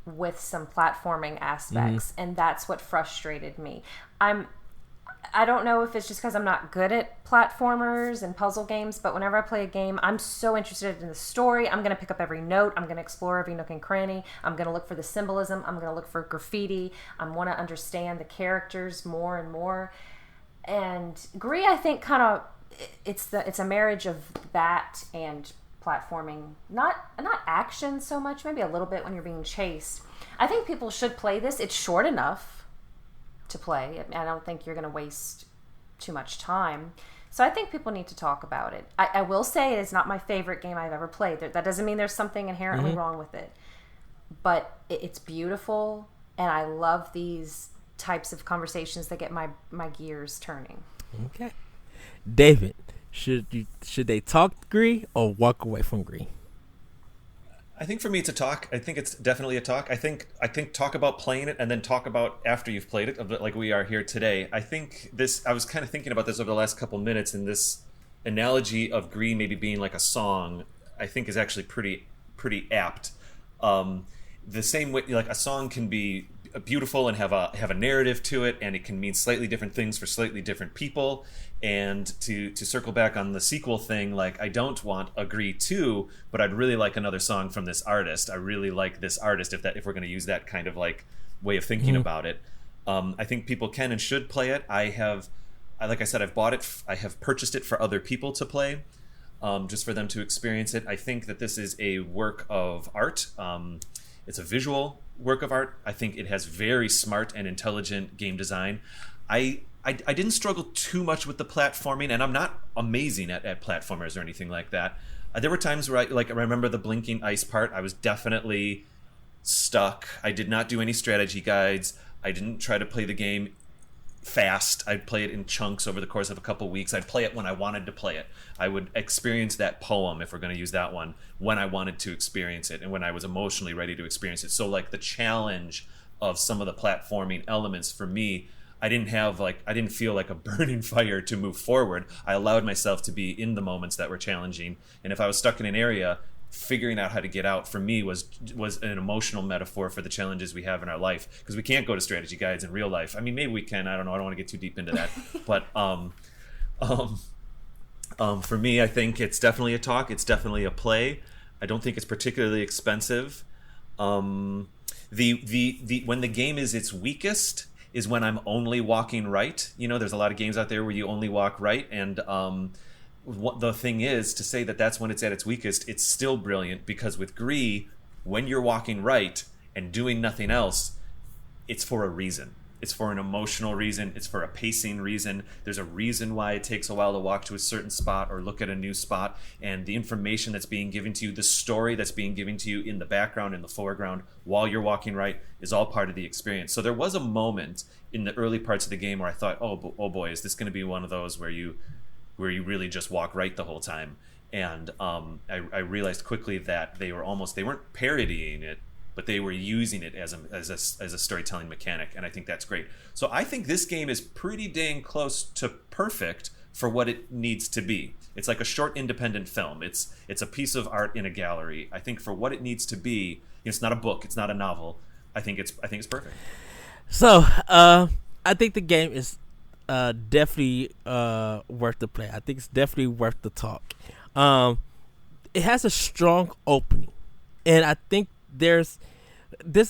with some platforming aspects, and that's what frustrated me. I don't know if it's just because I'm not good at platformers and puzzle games, but whenever I play a game, I'm so interested in the story. I'm going to pick up every note. I'm going to explore every nook and cranny. I'm going to look for the symbolism. I'm going to look for graffiti. I want to understand the characters more and more. And Gris, I think, kind of, it's a marriage of that and platforming. Not action so much, maybe a little bit when you're being chased. I think people should play this. It's short enough to play. I don't think you're going to waste too much time. So I think people need to talk about it. I will say it is not my favorite game I've ever played. That doesn't mean there's something inherently wrong with it. But it's beautiful, and I love these types of conversations that get my gears turning. Okay. David, should they talk Gris or walk away from Gris? I think for me it's a talk. I think it's definitely a talk. I think talk about playing it and then talk about after you've played it, like we are here today. I think I was kind of thinking about this over the last couple minutes, and this analogy of Gris maybe being like a song, I think is actually pretty apt. The same way, like a song can be beautiful and have a narrative to it, and it can mean slightly different things for slightly different people. And to circle back on the sequel thing, like I don't want a Gris 2, but I'd really like another song from this artist. I really like this artist if we're going to use that kind of like way of thinking about it. I think people can and should play it. Like I said, I've bought it. I have purchased it for other people to play, just for them to experience it. I think that this is a work of art. It's a visual work of art. I think it has very smart and intelligent game design. I didn't struggle too much with the platforming, and I'm not amazing at platformers or anything like that. There were times where I remember the blinking ice part. I was definitely stuck. I did not do any strategy guides. I didn't try to play the game fast. I'd play it in chunks over the course of a couple weeks. I'd play it when I wanted to play it. I would experience that poem, if we're going to use that one, when I wanted to experience it and when I was emotionally ready to experience it. So like the challenge of some of the platforming elements for me, I didn't feel like a burning fire to move forward. I allowed myself to be in the moments that were challenging. And if I was stuck in an area, figuring out how to get out for me was an emotional metaphor for the challenges we have in our life, because we can't go to strategy guides in real life. I mean, maybe we can. I don't know. I don't want to get too deep into that. But for me, I think it's definitely a talk. It's definitely a play. I don't think it's particularly expensive. When the game is its weakest is when I'm only walking right. You know, there's a lot of games out there where you only walk right, and what the thing is to say that's when it's at its weakest. It's still brilliant, because with Gris, when you're walking right and doing nothing else, it's for a reason. It's for an emotional reason. It's for a pacing reason. There's a reason why it takes a while to walk to a certain spot or look at a new spot. And the information that's being given to you, the story that's being given to you in the background, in the foreground, while you're walking right, is all part of the experience. So there was a moment in the early parts of the game where I thought, oh boy, is this going to be one of those where you really just walk right the whole time? And I realized quickly that they weren't parodying it, but they were using it as a storytelling mechanic, and I think that's great. So I think this game is pretty dang close to perfect for what it needs to be. It's like a short independent film. It's a piece of art in a gallery. I think for what it needs to be, it's not a book, it's not a novel. I think it's perfect. So I think the game is definitely worth the play. I think it's definitely worth the talk. It has a strong opening, and I think this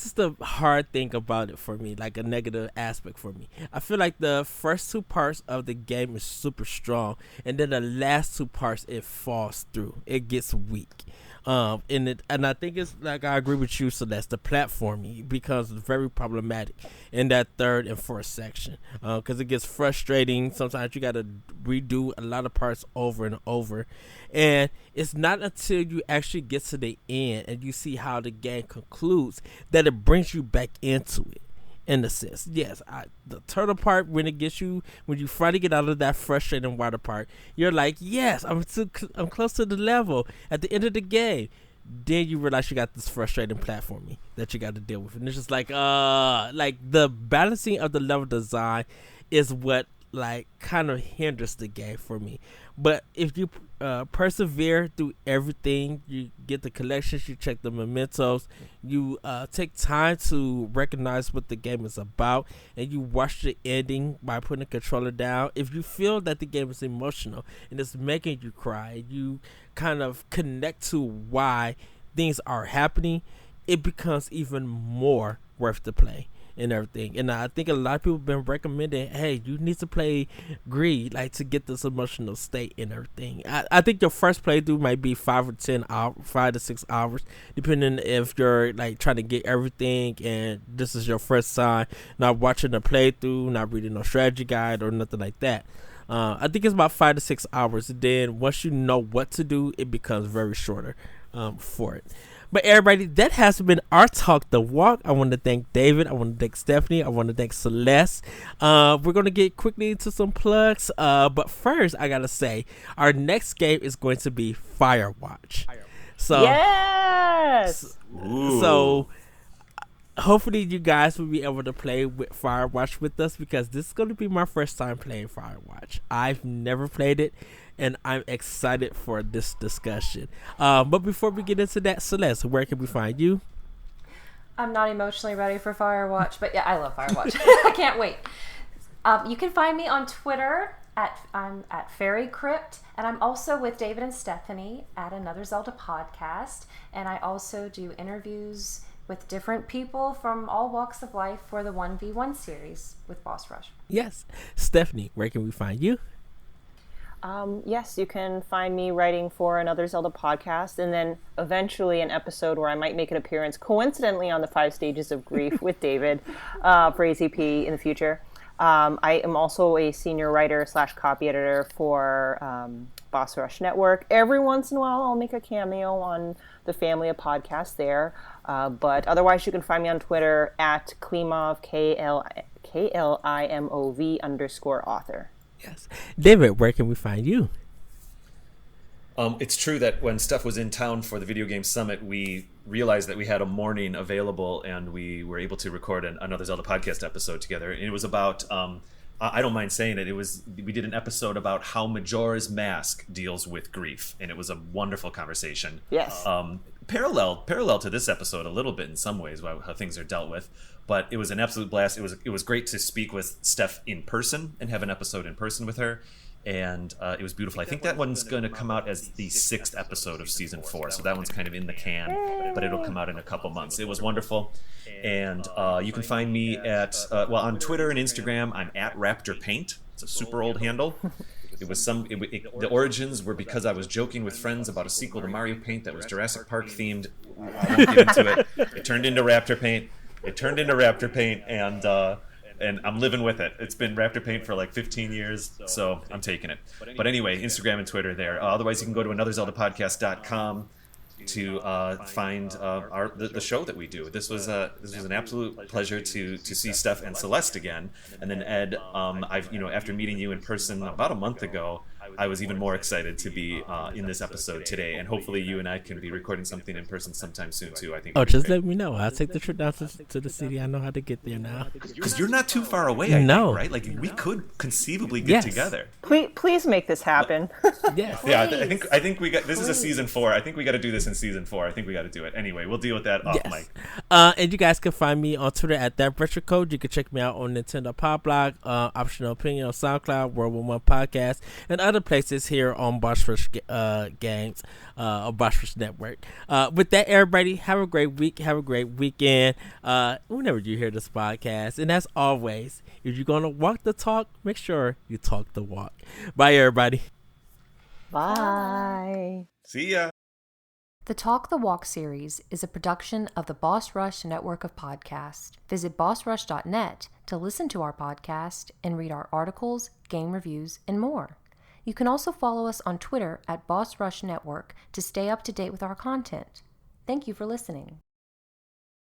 is the hard thing about it for me, like a negative aspect for me. I feel like the first two parts of the game is super strong, and then the last two parts it falls through. It gets weak. And I think it's like, I agree with you, Celeste, the platforming becomes very problematic in that third and fourth section, because it gets frustrating. Sometimes you got to redo a lot of parts over and over, and it's not until you actually get to the end and you see how the game concludes that it brings you back into it. In a sense, yes, the turtle part, when you finally get out of that frustrating water part, you're like, yes, I'm close to the level at the end of the game. Then you realize you got this frustrating platforming that you got to deal with, and it's just like the balancing of the level design is what like kind of hinders the game for me. But if you persevere through everything, you get the collections, you check the mementos, you take time to recognize what the game is about, and you watch the ending by putting the controller down. If you feel that the game is emotional and it's making you cry, you kind of connect to why things are happening, it becomes even more worth the play and everything. And I think a lot of people have been recommending, hey, you need to play Gris, like, to get this emotional state and everything. I think your first playthrough might be 5 to 6 hours, depending if you're like trying to get everything and this is your first time not watching a playthrough, not reading no strategy guide or nothing like that. I think it's about 5 to 6 hours, and then once you know what to do, it becomes very shorter for it. But everybody, that has been our Talk the Walk. I want to thank David. I want to thank Stephanie. I want to thank Celeste. We're going to get quickly into some plugs. But first, I got to say, our next game is going to be Firewatch. So, yes! So, hopefully you guys will be able to play with Firewatch with us, because this is going to be my first time playing Firewatch. I've never played it, and I'm excited for this discussion. But before we get into that, Celeste, where can we find you? I'm not emotionally ready for Firewatch, but yeah, I love Firewatch. I can't wait. You can find me on Twitter I'm at Fairy Crypt, and I'm also with David and Stephanie at Another Zelda podcast, and I also do interviews with different people from all walks of life for the 1v1 series with Boss Rush. Yes. Stephanie, where can we find you? Yes, you can find me writing for Another Zelda podcast, and then eventually an episode where I might make an appearance, coincidentally, on the 5 Stages of Grief with David for ACP in the future. I am also a senior writer / copy editor for Boss Rush Network. Every once in a while, I'll make a cameo on the family of podcasts there. But otherwise, you can find me on Twitter at Klimov, KLIMOV _author. Yes. David, where can we find you? It's true that when Steph was in town for the Video Game Summit, we realized that we had a morning available, and we were able to record Another Zelda podcast episode together. And it was about, I don't mind saying it, we did an episode about how Majora's Mask deals with grief, and it was a wonderful conversation. Yes. Parallel to this episode a little bit in some ways, how things are dealt with. But it was an absolute blast. It was great to speak with Steph in person and have an episode in person with her. And it was beautiful. I think that one's going to come out as the 6th episode of season 4. So that one's kind of in the can, but it'll come out in a couple months. It was wonderful. And you can find me at, on Twitter and Instagram, I'm at Raptor Paint. It's a super old handle. It was the origins were because I was joking with friends about a sequel to Mario Paint that was Jurassic Park themed. I won't get into it. It turned into Raptor Paint. And I'm living with it. It's been Raptor Paint for like 15 years, so I'm taking it. But anyway, Instagram and Twitter there. Otherwise, you can go to anotherzeldapodcast.com to find the show that we do. This was an absolute pleasure to see Steph and Celeste again. And then Ed, after meeting you in person about a month ago, I was even more excited to be in this episode today, and hopefully you and I can be recording something in person sometime soon too. I think. Oh, just let me know. I'll take the trip down to the city. I know how to get there now. Because you're not too far away. I think, right? Like we could conceivably get together. Please make this happen. Yes. Yeah, I think we got. This is a season 4. I think we got to do this in season 4. I think we got to do it anyway. We'll deal with that off mic. And you guys can find me on Twitter at that retro code. You can check me out on Nintendo Pop Blog, Optional Opinion on SoundCloud, World War One Podcast, and other places here on Boss Rush Games or Boss Rush Network. With that, everybody, have a great week. Have a great weekend. Whenever you hear this podcast, and as always, if you're gonna walk the talk, make sure you talk the walk. Bye, everybody. Bye. See ya. The Talk the Walk series is a production of the Boss Rush network of podcasts. Visit bossrush.net to listen to our podcast and read our articles, game reviews, and more. You can also follow us on Twitter at Boss Rush Network to stay up to date with our content. Thank you for listening.